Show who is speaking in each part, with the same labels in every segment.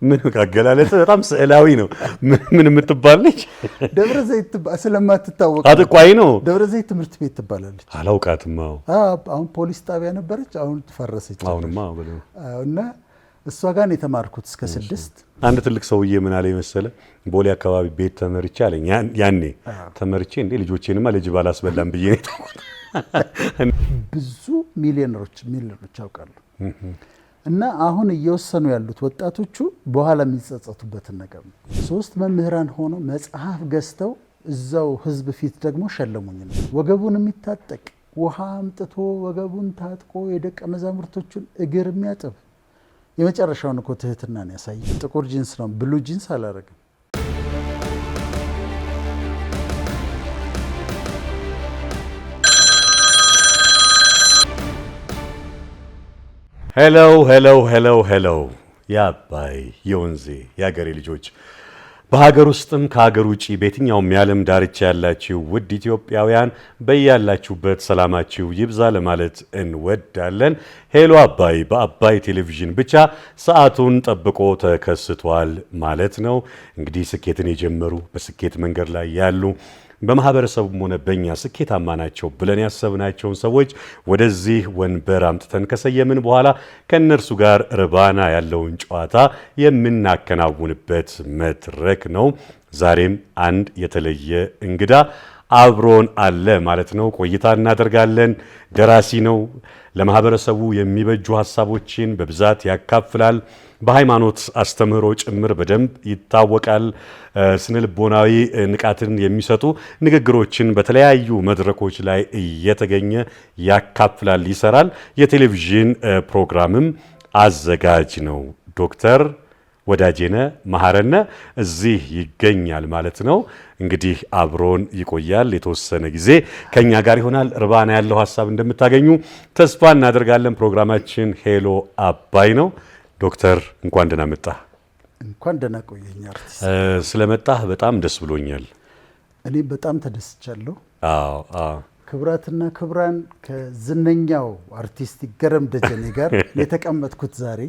Speaker 1: ምን ካገላለጽ በጣም ስዕላዊ ነው። ምን የምትባልች
Speaker 2: ደብረ ዘይት ስለማትታወቅ
Speaker 1: አጥቋይ ነው።
Speaker 2: ደብረ ዘይት ትምህርት ቤት ትባላለች።
Speaker 1: አላውቃትም።
Speaker 2: አሁን ፖሊስ ጣቢያ ነበረች፣ አሁን ፈረሰች።
Speaker 1: አሁንማ
Speaker 2: እና እሷ ጋር የተማርኩት እስከ 6።
Speaker 1: አንድ ትልቅ ሰውዬ ምን አለ መሰለ፣ ቦሌ አካባቢ ቤት ተመርቼ አለኝ። ያኔ ተመርቼ እንዴ ልጆቼንማ ልጅ ባላስበላም ብዬ ነው።
Speaker 2: ብዙ ሚሊዮነሮች ያውቃሉ። እና አሁን እየወሰኑ ያሉት ወጣቶቹ በኋላ የሚጸጸቱበትን ነገር ነው። 3 መምህራን ሆነው መጽሐፍ ገዝተው እዛው ህዝብ ፊት ደግሞ ሸለሙኝ ነው። ወገቡን የሚታጠቅ ውሃ አምጥቶ ወገቡን ታጥቆ የደቀ መዛሙርቶቹን እግር የሚያጥብ የመጨረሻውን እኮ ትህትናን ያሳይ። ጥቁር ጂንስ ነው፣ ብሉ ጂንስ አላረግም።
Speaker 1: ሄሎ ሄሎ ሄሎ ሄሎ የአባይ የወንዜ የሀገሬ ልጆች በሀገር ውስጥም ከሀገር ውጪ በየትኛውም የዓለም ዳርቻ ያላችሁ ውድ ኢትዮጵያውያን በያላችሁበት ሰላማችሁ ይብዛ ለማለት እንወዳለን። ሄሎ አባይ በአባይ ቴሌቪዥን ብቻ ሰዓቱን ጠብቆ ተከስቷል ማለት ነው። እንግዲህ ስኬትን የጀመሩ በስኬት መንገድ ላይ ያሉ በማህበረሰቡም ሆነ በእኛ ስኬታማ ናቸው ብለን ያሰብናቸውን ሰዎች ወደዚህ ወንበር አምጥተን ከሰየምን በኋላ ከእነርሱ ጋር ርባና ያለውን ጨዋታ የምናከናውንበት መድረክ ነው። ዛሬም አንድ የተለየ እንግዳ አብሮን አለ ማለት ነው። ቆይታ እናደርጋለን። ደራሲ ነው። ለማህበረሰቡ የሚበጁ ሀሳቦችን በብዛት ያካፍላል። በሃይማኖት አስተምህሮ ጭምር በደንብ ይታወቃል። ስነልቦናዊ ንቃትን የሚሰጡ ንግግሮችን በተለያዩ መድረኮች ላይ እየተገኘ ያካፍላል፣ ይሰራል። የቴሌቪዥን ፕሮግራምም አዘጋጅ ነው። ዶክተር ወዳጄነህ መሐረነ እዚህ ይገኛል ማለት ነው። እንግዲህ አብሮን ይቆያል። የተወሰነ ጊዜ ከኛ ጋር ይሆናል። ርባና ያለው ሀሳብ እንደምታገኙ ተስፋ እናደርጋለን። ፕሮግራማችን ሄሎ አባይ ነው። ዶክተር እንኳን ደህና መጣህ።
Speaker 2: እንኳን ደህና ቆየኝ አርቲስት።
Speaker 1: ስለመጣህ በጣም ደስ ብሎኛል።
Speaker 2: እኔ በጣም ተደስቻለሁ።
Speaker 1: አዎ
Speaker 2: ክብራትና ክብራን ከዝነኛው አርቲስት ይገረም ደጀኔ ጋር የተቀመጥኩት ዛሬ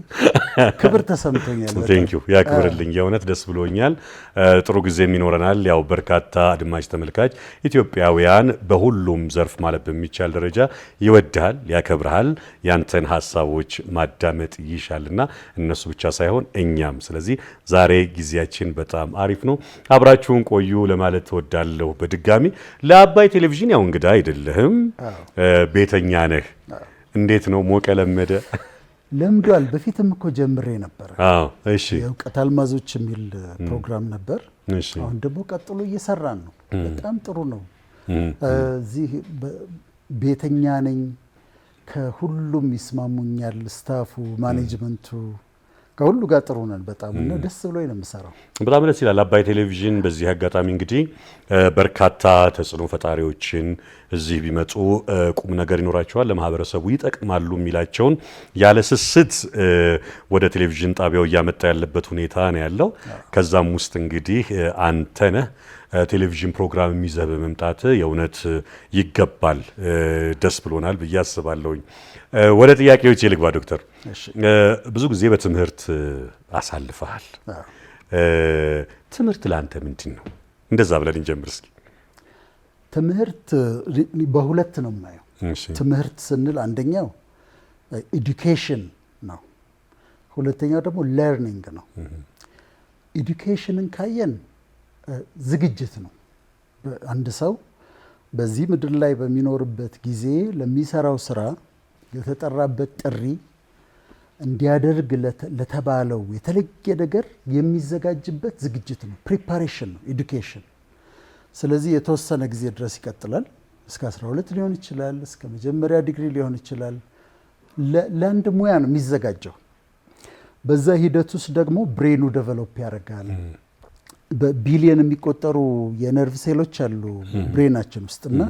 Speaker 2: ክብር ተሰምቶኛል።
Speaker 1: ቴንኪው ያክብርልኝ። የእውነት ደስ ብሎኛል። ጥሩ ጊዜም ይኖረናል። ያው በርካታ አድማጭ ተመልካች ኢትዮጵያውያን በሁሉም ዘርፍ ማለት በሚቻል ደረጃ ይወድሃል፣ ያከብርሃል፣ ያንተን ሀሳቦች ማዳመጥ ይሻልና እነሱ ብቻ ሳይሆን እኛም። ስለዚህ ዛሬ ጊዜያችን በጣም አሪፍ ነው። አብራችሁን ቆዩ ለማለት እወዳለሁ። በድጋሚ ለአባይ ቴሌቪዥን ያው እንግዳ አይደለህም፣ ቤተኛ ነህ። እንዴት ነው? ሞቀ ለመደ?
Speaker 2: ለምዷል። በፊትም እኮ ጀምሬ ነበር።
Speaker 1: እሺ።
Speaker 2: የእውቀት አልማዞች የሚል ፕሮግራም ነበር።
Speaker 1: እሺ።
Speaker 2: አሁን ደግሞ ቀጥሎ እየሰራን ነው። በጣም ጥሩ ነው። እዚህ ቤተኛ ነኝ። ከሁሉም ይስማሙኛል። ስታፉ፣ ማኔጅመንቱ ከሁሉ ጋር ጥሩ ነን በጣም እና ደስ ብሎኝ ነው የምሰራው። በጣም
Speaker 1: ደስ ይላል። አባይ ቴሌቪዥን በዚህ አጋጣሚ እንግዲህ በርካታ ተጽዕኖ ፈጣሪዎችን እዚህ ቢመጡ ቁም ነገር ይኖራቸዋል፣ ለማህበረሰቡ ይጠቅማሉ የሚላቸውን ያለ ስስት ወደ ቴሌቪዥን ጣቢያው እያመጣ ያለበት ሁኔታ ነው ያለው። ከዛም ውስጥ እንግዲህ አንተ ነህ። ቴሌቪዥን ፕሮግራም የሚይዘህ በመምጣት የእውነት ይገባል፣ ደስ ብሎናል ብዬ አስባለሁኝ። ወደ ጥያቄዎች ልግባ ዶክተር። ብዙ ጊዜ በትምህርት አሳልፈሃል። ትምህርት ለአንተ ምንድን ነው? እንደዛ ብለን እንጀምር እስኪ።
Speaker 2: ትምህርት በሁለት ነው የማየው። ትምህርት ስንል አንደኛው ኤዱኬሽን ነው፣ ሁለተኛው ደግሞ ለርኒንግ ነው። ኤዱኬሽንን ካየን ዝግጅት ነው። አንድ ሰው በዚህ ምድር ላይ በሚኖርበት ጊዜ ለሚሰራው ስራ የተጠራበት ጥሪ እንዲያደርግ ለተባለው የተለየ ነገር የሚዘጋጅበት ዝግጅት ነው። ፕሪፓሬሽን ነው ኤዱኬሽን። ስለዚህ የተወሰነ ጊዜ ድረስ ይቀጥላል። እስከ 12 ሊሆን ይችላል፣ እስከ መጀመሪያ ዲግሪ ሊሆን ይችላል። ለአንድ ሙያ ነው የሚዘጋጀው። በዛ ሂደት ውስጥ ደግሞ ብሬኑ ዴቨሎፕ ያደርጋል። በቢሊየን የሚቆጠሩ የነርቭ ሴሎች አሉ ብሬናችን ውስጥና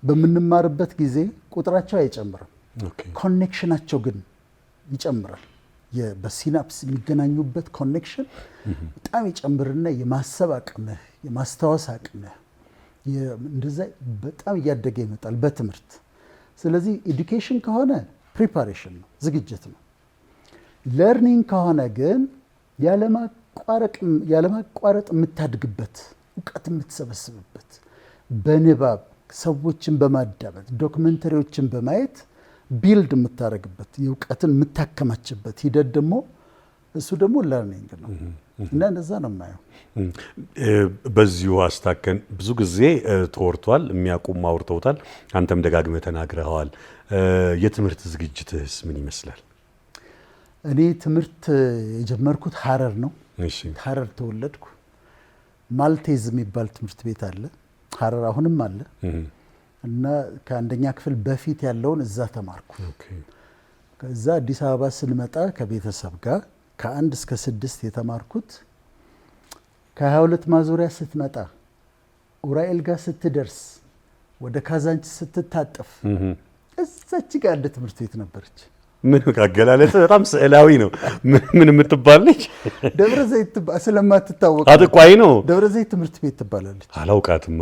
Speaker 2: በምንማርበት ጊዜ ቁጥራቸው አይጨምርም፣ ኮኔክሽናቸው ግን ይጨምራል። በሲናፕስ የሚገናኙበት ኮኔክሽን በጣም ይጨምርና የማሰብ አቅምህ፣ የማስታወስ አቅምህ እንደዛ በጣም እያደገ ይመጣል በትምህርት። ስለዚህ ኤዱኬሽን ከሆነ ፕሪፓሬሽን ነው፣ ዝግጅት ነው። ለርኒንግ ከሆነ ግን ያለማቋረጥ የምታድግበት እውቀት የምትሰበስብበት በንባብ ሰዎችን በማዳመጥ ዶክመንተሪዎችን በማየት ቢልድ የምታደርግበት የእውቀትን የምታከማችበት ሂደት ደግሞ እሱ ደግሞ ለርኒንግ ነው እና እንደዛ ነው የማየው።
Speaker 1: በዚሁ አስታከን ብዙ ጊዜ ተወርቷል፣ የሚያውቁም አውርተውታል፣ አንተም ደጋግመህ ተናግረኸዋል። የትምህርት ዝግጅትህስ ምን ይመስላል?
Speaker 2: እኔ ትምህርት የጀመርኩት ሀረር ነው። ሀረር ተወለድኩ። ማልቴዝ የሚባል ትምህርት ቤት አለ ሀረር፣ አሁንም አለ እና ከአንደኛ ክፍል በፊት ያለውን እዛ ተማርኩ። ከዛ አዲስ አበባ ስንመጣ ከቤተሰብ ጋር ከ1 እስከ 6 የተማርኩት ከ22 ማዞሪያ ስትመጣ ኡራኤል ጋር ስትደርስ ወደ ካዛንቺስ ስትታጠፍ እዛች ጋር አንድ ትምህርት ቤት ነበረች።
Speaker 1: ምን አገላለጽ በጣም ስዕላዊ ነው። ምን የምትባል ልጅ
Speaker 2: ደብረ ዘይት ስለማትታወቅ
Speaker 1: አጥቋይ ነው።
Speaker 2: ደብረ ዘይት ትምህርት ቤት ትባላለች።
Speaker 1: አላውቃትም።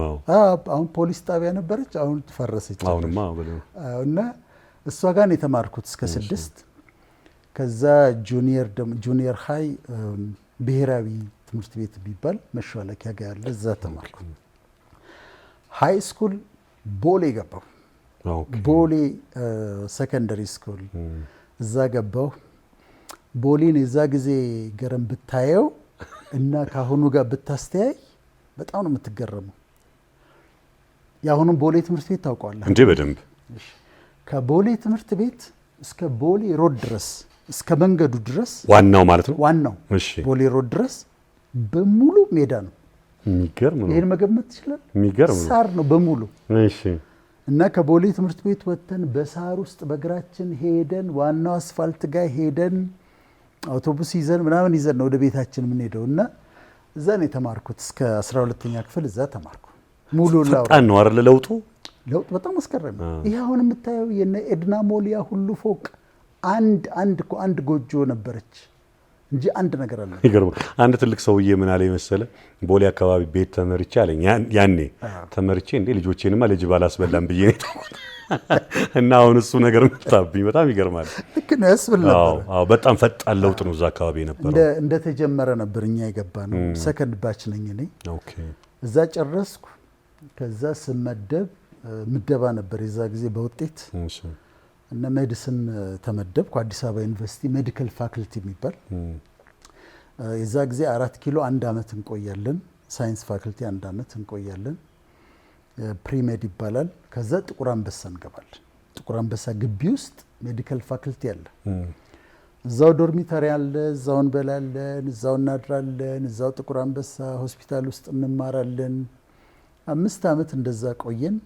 Speaker 2: አሁን ፖሊስ ጣቢያ ነበረች፣ አሁን ፈረሰች።
Speaker 1: አሁንማ
Speaker 2: እና እሷ ጋር ነው የተማርኩት እስከ 6። ከዛ ጁኒየር ሃይ ብሔራዊ ትምህርት ቤት ቢባል መሿለኪያ ጋር ያለ እዛ ተማርኩ። ሃይ ስኩል ቦሌ ገባሁ። ቦሌ ሰከንደሪ ስኩል እዛ ገባሁ። ቦሌን የዛ ጊዜ ገረም ብታየው እና ከአሁኑ ጋር ብታስተያይ በጣም ነው የምትገረመው። የአሁኑም ቦሌ ትምህርት ቤት ታውቀዋለህ
Speaker 1: እንዴ? በደንብ።
Speaker 2: ከቦሌ ትምህርት ቤት እስከ ቦሌ ሮድ ድረስ እስከ መንገዱ ድረስ
Speaker 1: ዋናው ማለት ነው።
Speaker 2: ዋናው ቦሌ ሮድ ድረስ በሙሉ ሜዳ ነው።
Speaker 1: የሚገርም ነው።
Speaker 2: ይሄን መገመት ትችላለህ?
Speaker 1: የሚገርም ነው።
Speaker 2: ሳር ነው በሙሉ።
Speaker 1: እሺ።
Speaker 2: እና ከቦሌ ትምህርት ቤት ወጥተን በሳር ውስጥ በእግራችን ሄደን ዋናው አስፋልት ጋር ሄደን አውቶቡስ ይዘን ምናምን ይዘን ነው ወደ ቤታችን የምንሄደው። እና እዛ ነው የተማርኩት እስከ 12ኛ ክፍል እዛ ተማርኩ። ሙሉ
Speaker 1: ፈጣን ነው አይደል? ለውጡ
Speaker 2: በጣም አስገራሚ። ይሄ አሁን የምታየው የነ ኤድና ሞሊያ ሁሉ ፎቅ አንድ ጎጆ ነበረች እንጂ አንድ ነገር አለ።
Speaker 1: ይገርም። አንድ ትልቅ ሰውዬ ምን አለ መሰለ፣ ቦሌ አካባቢ ቤት ተመርቼ አለኝ። ያኔ ተመርቼ እንዴ ልጆቼንማ ለጅብ አላስበላም ብዬ ነው እና አሁን እሱ ነገር መጣብኝ። በጣም ይገርማል።
Speaker 2: ልክ ነው ያስብል ነበር።
Speaker 1: አዎ በጣም ፈጣን ለውጥ ነው እዛ አካባቢ የነበረው።
Speaker 2: እንደተጀመረ ነበር እኛ የገባ ነው። ሰከንድ ባች ነኝ እኔ። ኦኬ። እዛ ጨረስኩ። ከዛ ስመደብ ምደባ ነበር የዛ ጊዜ በውጤት እና ሜዲሲን ተመደብኩ። አዲስ አበባ ዩኒቨርሲቲ ሜዲካል ፋክልቲ የሚባል የዛ ጊዜ 4 ኪሎ 1 አመት እንቆያለን። ሳይንስ ፋክልቲ 1 አመት እንቆያለን። ፕሪሜድ ይባላል። ከዛ ጥቁር አንበሳ እንገባለን። ጥቁር አንበሳ ግቢ ውስጥ ሜዲካል ፋክልቲ አለ። እዛው ዶርሚተሪ አለ፣ እዛው እንበላለን፣ እዛው እናድራለን፣ እዛው ጥቁር አንበሳ ሆስፒታል ውስጥ እንማራለን። 5 አመት እንደዛ ቆየን።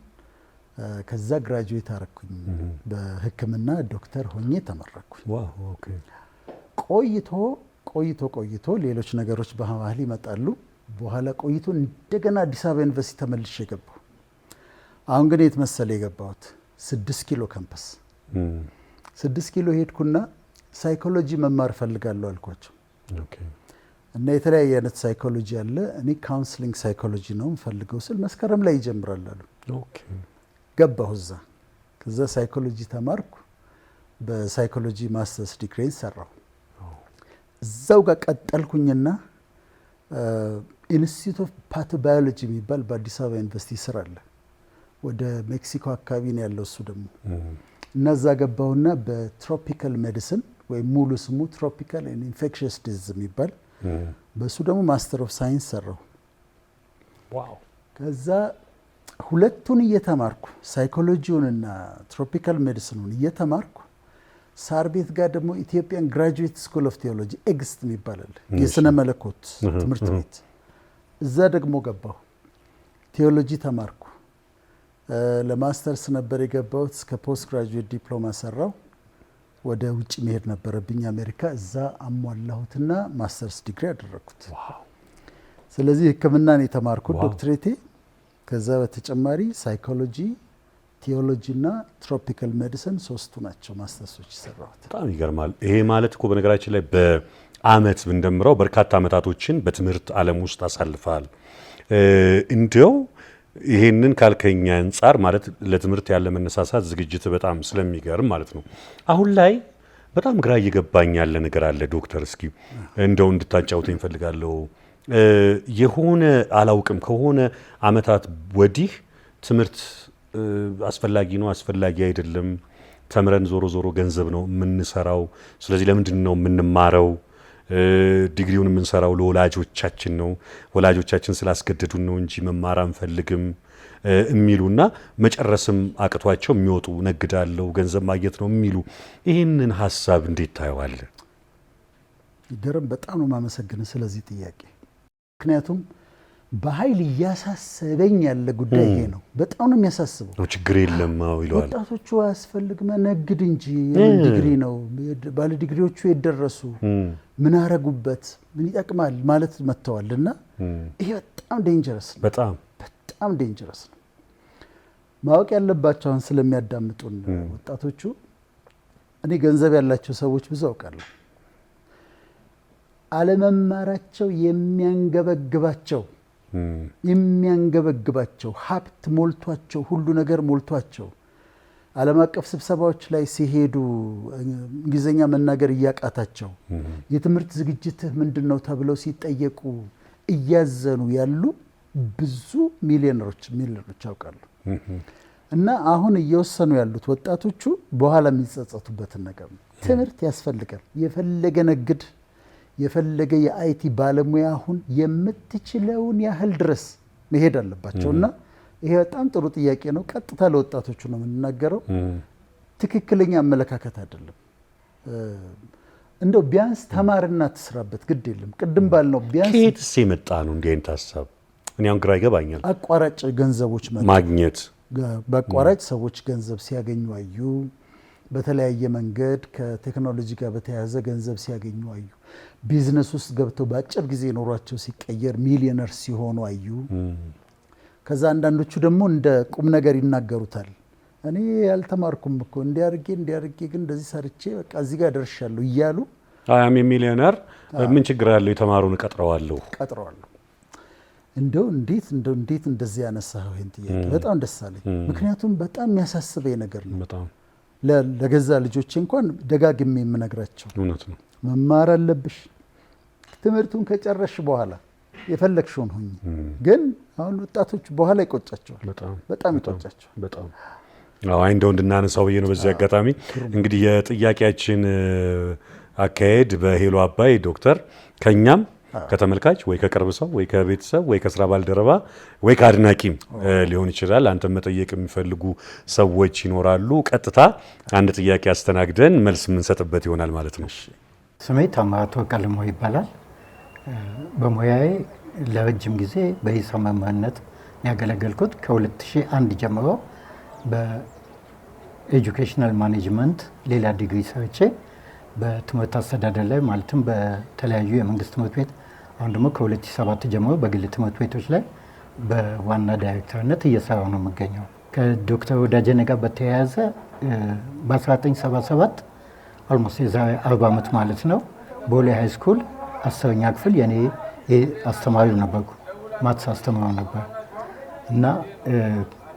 Speaker 2: ከዛ ግራጁዌት አረኩኝ። በሕክምና ዶክተር ሆኜ ተመረኩኝ። ቆይቶ ሌሎች ነገሮች በመሀል ይመጣሉ። በኋላ ቆይቶ እንደገና አዲስ አበባ ዩኒቨርሲቲ ተመልሼ ገባሁ። አሁን ግን የት መሰለ የገባሁት 6 ኪሎ ካምፐስ 6 ኪሎ ሄድኩና ሳይኮሎጂ መማር ፈልጋለሁ አልኳቸው። እና የተለያየ አይነት ሳይኮሎጂ አለ። እኔ ካውንስሊንግ ሳይኮሎጂ ነው የምፈልገው ስል መስከረም ላይ ይጀምራል አሉ። ገባሁ እዛ። ከዛ ሳይኮሎጂ ተማርኩ። በሳይኮሎጂ ማስተርስ ዲግሪን ሰራሁ። እዛው ጋር ቀጠልኩኝና ኢንስቲትዩት ኦፍ ፓቶባዮሎጂ የሚባል በአዲስ አበባ ዩኒቨርሲቲ ስር አለ። ወደ ሜክሲኮ አካባቢ ነው ያለው እሱ ደግሞ። እና እዛ ገባሁና በትሮፒካል ሜዲሲን ወይም ሙሉ ስሙ ትሮፒካል ኤንድ ኢንፌክሽየስ ዲዚዝ የሚባል በሱ ደግሞ ማስተር ኦፍ ሳይንስ ሰራሁ። ከዛ ሁለቱን እየተማርኩ ሳይኮሎጂውንና ትሮፒካል ሜዲሲኑን እየተማርኩ ሳር ቤት ጋር ደግሞ ኢትዮጵያን ግራጁዌት ስኩል ኦፍ ቴዎሎጂ ኤግስት የሚባላል የስነ መለኮት ትምህርት ቤት፣ እዛ ደግሞ ገባሁ። ቴዎሎጂ ተማርኩ። ለማስተርስ ነበር የገባሁት። እስከ ፖስት ግራጁዌት ዲፕሎማ ሰራው። ወደ ውጭ መሄድ ነበረብኝ አሜሪካ። እዛ አሟላሁትና ማስተርስ ዲግሪ አደረኩት። ስለዚህ ሕክምናን የተማርኩት ዶክትሬቴ። ከዛ በተጨማሪ ሳይኮሎጂ፣ ቴዎሎጂ እና ትሮፒካል ሜዲሲን 3ቱ ናቸው ማስተርሶች የሰራሁት።
Speaker 1: በጣም ይገርማል። ይሄ ማለት እኮ በነገራችን ላይ በአመት ብንደምረው በርካታ አመታቶችን በትምህርት ዓለም ውስጥ አሳልፈሃል። እንዲያው ይሄንን ካልከኛ አንጻር ማለት ለትምህርት ያለ መነሳሳት ዝግጅት በጣም ስለሚገርም ማለት ነው። አሁን ላይ በጣም ግራ እየገባኝ ያለ ነገር አለ ዶክተር፣ እስኪ እንደው እንድታጫውተኝ እፈልጋለሁ። የሆነ አላውቅም ከሆነ አመታት ወዲህ ትምህርት አስፈላጊ ነው አስፈላጊ አይደለም፣ ተምረን ዞሮ ዞሮ ገንዘብ ነው የምንሰራው፣ ስለዚህ ለምንድን ነው የምንማረው? ዲግሪውን የምንሰራው ለወላጆቻችን ነው፣ ወላጆቻችን ስላስገደዱን ነው እንጂ መማር አንፈልግም የሚሉና መጨረስም አቅቷቸው የሚወጡ ነግዳለው ገንዘብ ማግኘት ነው የሚሉ፣ ይህንን ሀሳብ እንዴት ታየዋለህ?
Speaker 2: ገረም በጣም ነው የማመሰግነው ስለዚህ ጥያቄ። ምክንያቱም በኃይል እያሳሰበኝ ያለ ጉዳይ ይሄ ነው። በጣም ነው የሚያሳስበው።
Speaker 1: ችግር የለም ይለዋል።
Speaker 2: ወጣቶቹ አያስፈልግ መነግድ እንጂ ዲግሪ ነው ባለ ዲግሪዎቹ የደረሱ ምን አረጉበት ምን ይጠቅማል ማለት መጥተዋልና ይሄ በጣም ዴንጀረስ ነው። በጣም ዴንጀረስ ነው። ማወቅ ያለባቸውን ስለሚያዳምጡን ወጣቶቹ፣ እኔ ገንዘብ ያላቸው ሰዎች ብዙ አውቃለሁ። አለመማራቸው የሚያንገበግባቸው ሀብት ሞልቷቸው ሁሉ ነገር ሞልቷቸው ዓለም አቀፍ ስብሰባዎች ላይ ሲሄዱ እንግሊዝኛ መናገር እያቃታቸው የትምህርት ዝግጅትህ ምንድነው ተብለው ሲጠየቁ እያዘኑ ያሉ ብዙ ሚሊዮነሮች ያውቃሉ። እና አሁን እየወሰኑ ያሉት ወጣቶቹ በኋላ የሚጸጸቱበትን ነገር ነው። ትምህርት ያስፈልጋል። የፈለገ ነግድ የፈለገ የአይቲ ባለሙያ አሁን የምትችለውን ያህል ድረስ መሄድ አለባቸውና ይሄ በጣም ጥሩ ጥያቄ ነው። ቀጥታ ለወጣቶቹ ነው የምንናገረው። ትክክለኛ አመለካከት አይደለም። እንደው ቢያንስ ተማርና ትስራበት ግድ የለም። ቅድም ባልነው ቢያንስ
Speaker 1: ከየትስ የመጣ ነው እንዲህ አይነት ሀሳብ? እኔ አሁን ግራ ይገባኛል።
Speaker 2: አቋራጭ ገንዘቦች
Speaker 1: ማግኘት፣
Speaker 2: በአቋራጭ ሰዎች ገንዘብ ሲያገኙ አዩ። በተለያየ መንገድ ከቴክኖሎጂ ጋር በተያያዘ ገንዘብ ሲያገኙ አዩ። ቢዝነስ ውስጥ ገብተው በአጭር ጊዜ ኖሯቸው ሲቀየር ሚሊዮነር ሲሆኑ አዩ። ከዛ አንዳንዶቹ ደግሞ እንደ ቁም ነገር ይናገሩታል። እኔ ያልተማርኩም እኮ እንዲያርጌ ግን እንደዚህ ሰርቼ በቃ እዚህ ጋር ደርሻለሁ እያሉ
Speaker 1: አያም ሚሊዮነር ምን ችግር አለው የተማሩን ቀጥረዋለሁ።
Speaker 2: እንደው እንዴት እንደዚህ ያነሳኸው ይሄን ጥያቄ በጣም ደስ አለኝ። ምክንያቱም በጣም የሚያሳስበኝ ነገር ነው።
Speaker 1: በጣም
Speaker 2: ለገዛ ልጆቼ እንኳን ደጋግሜ የምነግራቸው
Speaker 1: እውነት ነው።
Speaker 2: መማር አለብሽ። ትምህርቱን ከጨረሽ በኋላ የፈለግሽውን ሁኚ። ግን አሁን ወጣቶች በኋላ ይቆጫቸዋል፣ በጣም ይቆጫቸዋል።
Speaker 1: በጣም አይ እንደው እንድናነሳው ብዬ ነው። በዚህ አጋጣሚ እንግዲህ የጥያቄያችን አካሄድ በሄሎ አባይ ዶክተር ከኛም ከተመልካች ወይ ከቅርብ ሰው ወይ ከቤተሰብ ወይ ከስራ ባልደረባ ወይ ከአድናቂም ሊሆን ይችላል። አንተ መጠየቅ የሚፈልጉ ሰዎች ይኖራሉ። ቀጥታ አንድ ጥያቄ አስተናግደን መልስ የምንሰጥበት ይሆናል ማለት ነው።
Speaker 3: ስሜ ታምራት ወርቅአለሙ ይባላል። በሙያዬ ለረጅም ጊዜ በሂሳብ መምህርነት ያገለገልኩት ከ2001 ጀምሮ በኤጁኬሽናል ማኔጅመንት ሌላ ዲግሪ ሰርቼ በትምህርት አስተዳደር ላይ ማለትም በተለያዩ የመንግስት ትምህርት ቤት አሁን ደግሞ ከ2007 ጀምሮ በግል ትምህርት ቤቶች ላይ በዋና ዳይሬክተርነት እየሰራሁ ነው የምገኘው። ከዶክተር ወዳጄነ ጋር በተያያዘ በ1977 ኦልሞስት የዛሬ 40 ዓመት ማለት ነው ቦሌ ሃይ ስኩል 10ኛ ክፍል የኔ አስተማሪው ነበርኩ። ማትስ አስተማሪው ነበር እና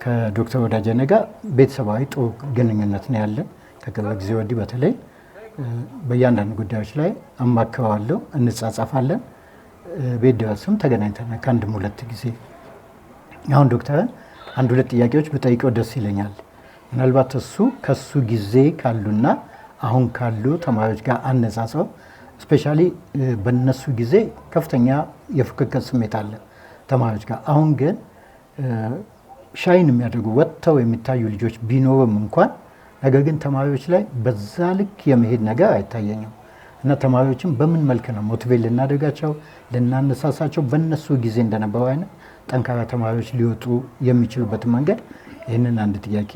Speaker 3: ከዶክተር ወዳጄነ ጋር ቤተሰባዊ ጥሩ ግንኙነት ነው ያለን። ከቅርብ ጊዜ ወዲህ በተለይ በእያንዳንዱ ጉዳዮች ላይ አማክረዋለሁ፣ እንጻጻፋለን። ቤት ድረስም ተገናኝተናል ከአንድም ሁለት ጊዜ። አሁን ዶክተርን አንድ ሁለት ጥያቄዎች ብጠይቀው ደስ ይለኛል። ምናልባት እሱ ከሱ ጊዜ ካሉና አሁን ካሉ ተማሪዎች ጋር አነጻጽረው፣ ስፔሻሊ በነሱ ጊዜ ከፍተኛ የፉክክር ስሜት አለ ተማሪዎች ጋር። አሁን ግን ሻይን የሚያደርጉ ወጥተው የሚታዩ ልጆች ቢኖርም እንኳን ነገር ግን ተማሪዎች ላይ በዛ ልክ የመሄድ ነገር አይታየኝም እና ተማሪዎችን በምን መልክ ነው ሞቲቬት ልናደርጋቸው ልናነሳሳቸው በእነሱ ጊዜ እንደነበረው አይነት ጠንካራ ተማሪዎች ሊወጡ የሚችሉበትን መንገድ፣ ይህንን አንድ ጥያቄ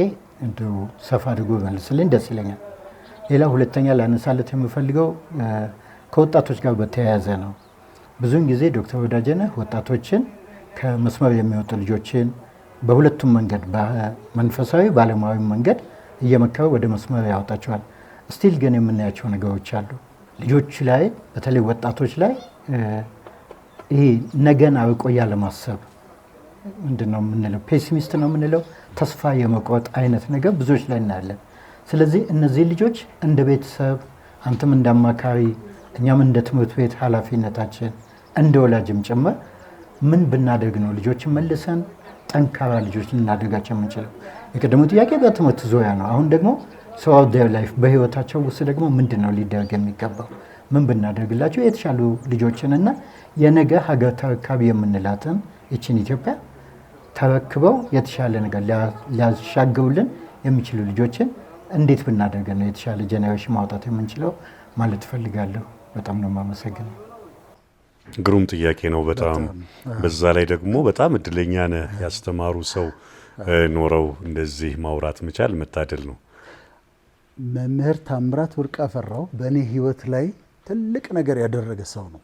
Speaker 3: እንደው ሰፋ አድርጎ መልስልኝ ደስ ይለኛል። ሌላ ሁለተኛ ላነሳለት የምፈልገው ከወጣቶች ጋር በተያያዘ ነው። ብዙውን ጊዜ ዶክተር ወዳጄነ ወጣቶችን ከመስመር የሚወጡ ልጆችን በሁለቱም መንገድ በመንፈሳዊ ባለሙያዊ መንገድ እየመከረ ወደ መስመር ያወጣቸዋል። ስቲል ግን የምናያቸው ነገሮች አሉ። ልጆች ላይ በተለይ ወጣቶች ላይ ይሄ ነገን አርቆ ያለማሰብ ምንድነው የምንለው፣ ፔሲሚስት ነው የምንለው፣ ተስፋ የመቁረጥ አይነት ነገር ብዙዎች ላይ እናያለን። ስለዚህ እነዚህ ልጆች እንደ ቤተሰብ አንተም እንደ አማካሪ እኛም እንደ ትምህርት ቤት ኃላፊነታችን እንደ ወላጅም ጭምር ምን ብናደርግ ነው ልጆችን መልሰን ጠንካራ ልጆች ልናደርጋቸው የምንችለው? የቀደሙ ጥያቄ በትምህርት ዙሪያ ነው። አሁን ደግሞ ሰው ዴር ላይፍ በህይወታቸው ውስጥ ደግሞ ምንድን ነው ሊደረግ የሚገባው? ምን ብናደርግላቸው የተሻሉ ልጆችንና የነገ ሀገር ተረካቢ የምንላትን ይችን ኢትዮጵያ ተረክበው የተሻለ ነገር ሊያሻግሩልን የሚችሉ ልጆችን እንዴት ብናደርግ ነው የተሻለ ጄኔሬሽን ማውጣት የምንችለው ማለት እፈልጋለሁ። በጣም ነው የማመሰግነው።
Speaker 1: ግሩም ጥያቄ ነው በጣም። በዛ ላይ ደግሞ በጣም እድለኛ ነህ። ያስተማሩ ሰው ኖረው እንደዚህ ማውራት መቻል መታደል ነው።
Speaker 2: መምህር ታምራት ወርቅ አፈራው በእኔ ህይወት ላይ ትልቅ ነገር ያደረገ ሰው ነው።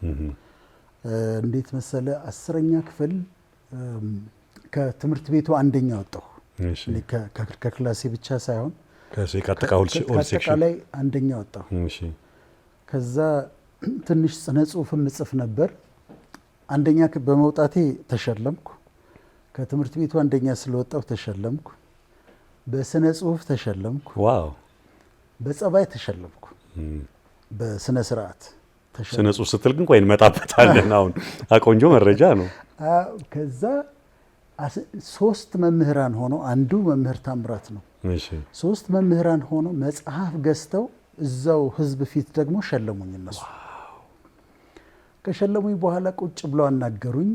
Speaker 2: እንዴት መሰለ 10ኛ ክፍል ከትምህርት ቤቱ አንደኛ ወጣሁ። ከክላሴ ብቻ ሳይሆን ከአጠቃላይ አንደኛ ወጣሁ። ከዛ ትንሽ ስነ ጽሁፍም እጽፍ ነበር። አንደኛ በመውጣቴ ተሸለምኩ። ከትምህርት ቤቱ አንደኛ ስለወጣሁ ተሸለምኩ። በስነ ጽሁፍ ተሸለምኩ።
Speaker 1: ዋው!
Speaker 2: በጸባይ ተሸለምኩ። በስነ ስርዓት ተሸለምኩ።
Speaker 1: ስነ ጽሁፍ ስትል ግን ቆይ እንመጣበታለን። አሁን ቆንጆ መረጃ ነው።
Speaker 2: ከዛ 3 መምህራን ሆኖ አንዱ መምህር ታምራት ነው።
Speaker 1: እሺ
Speaker 2: 3 መምህራን ሆኖ መጽሐፍ ገዝተው እዛው ህዝብ ፊት ደግሞ ሸለሙኝ። እነሱ ከሸለሙኝ በኋላ ቁጭ ብለው አናገሩኝ።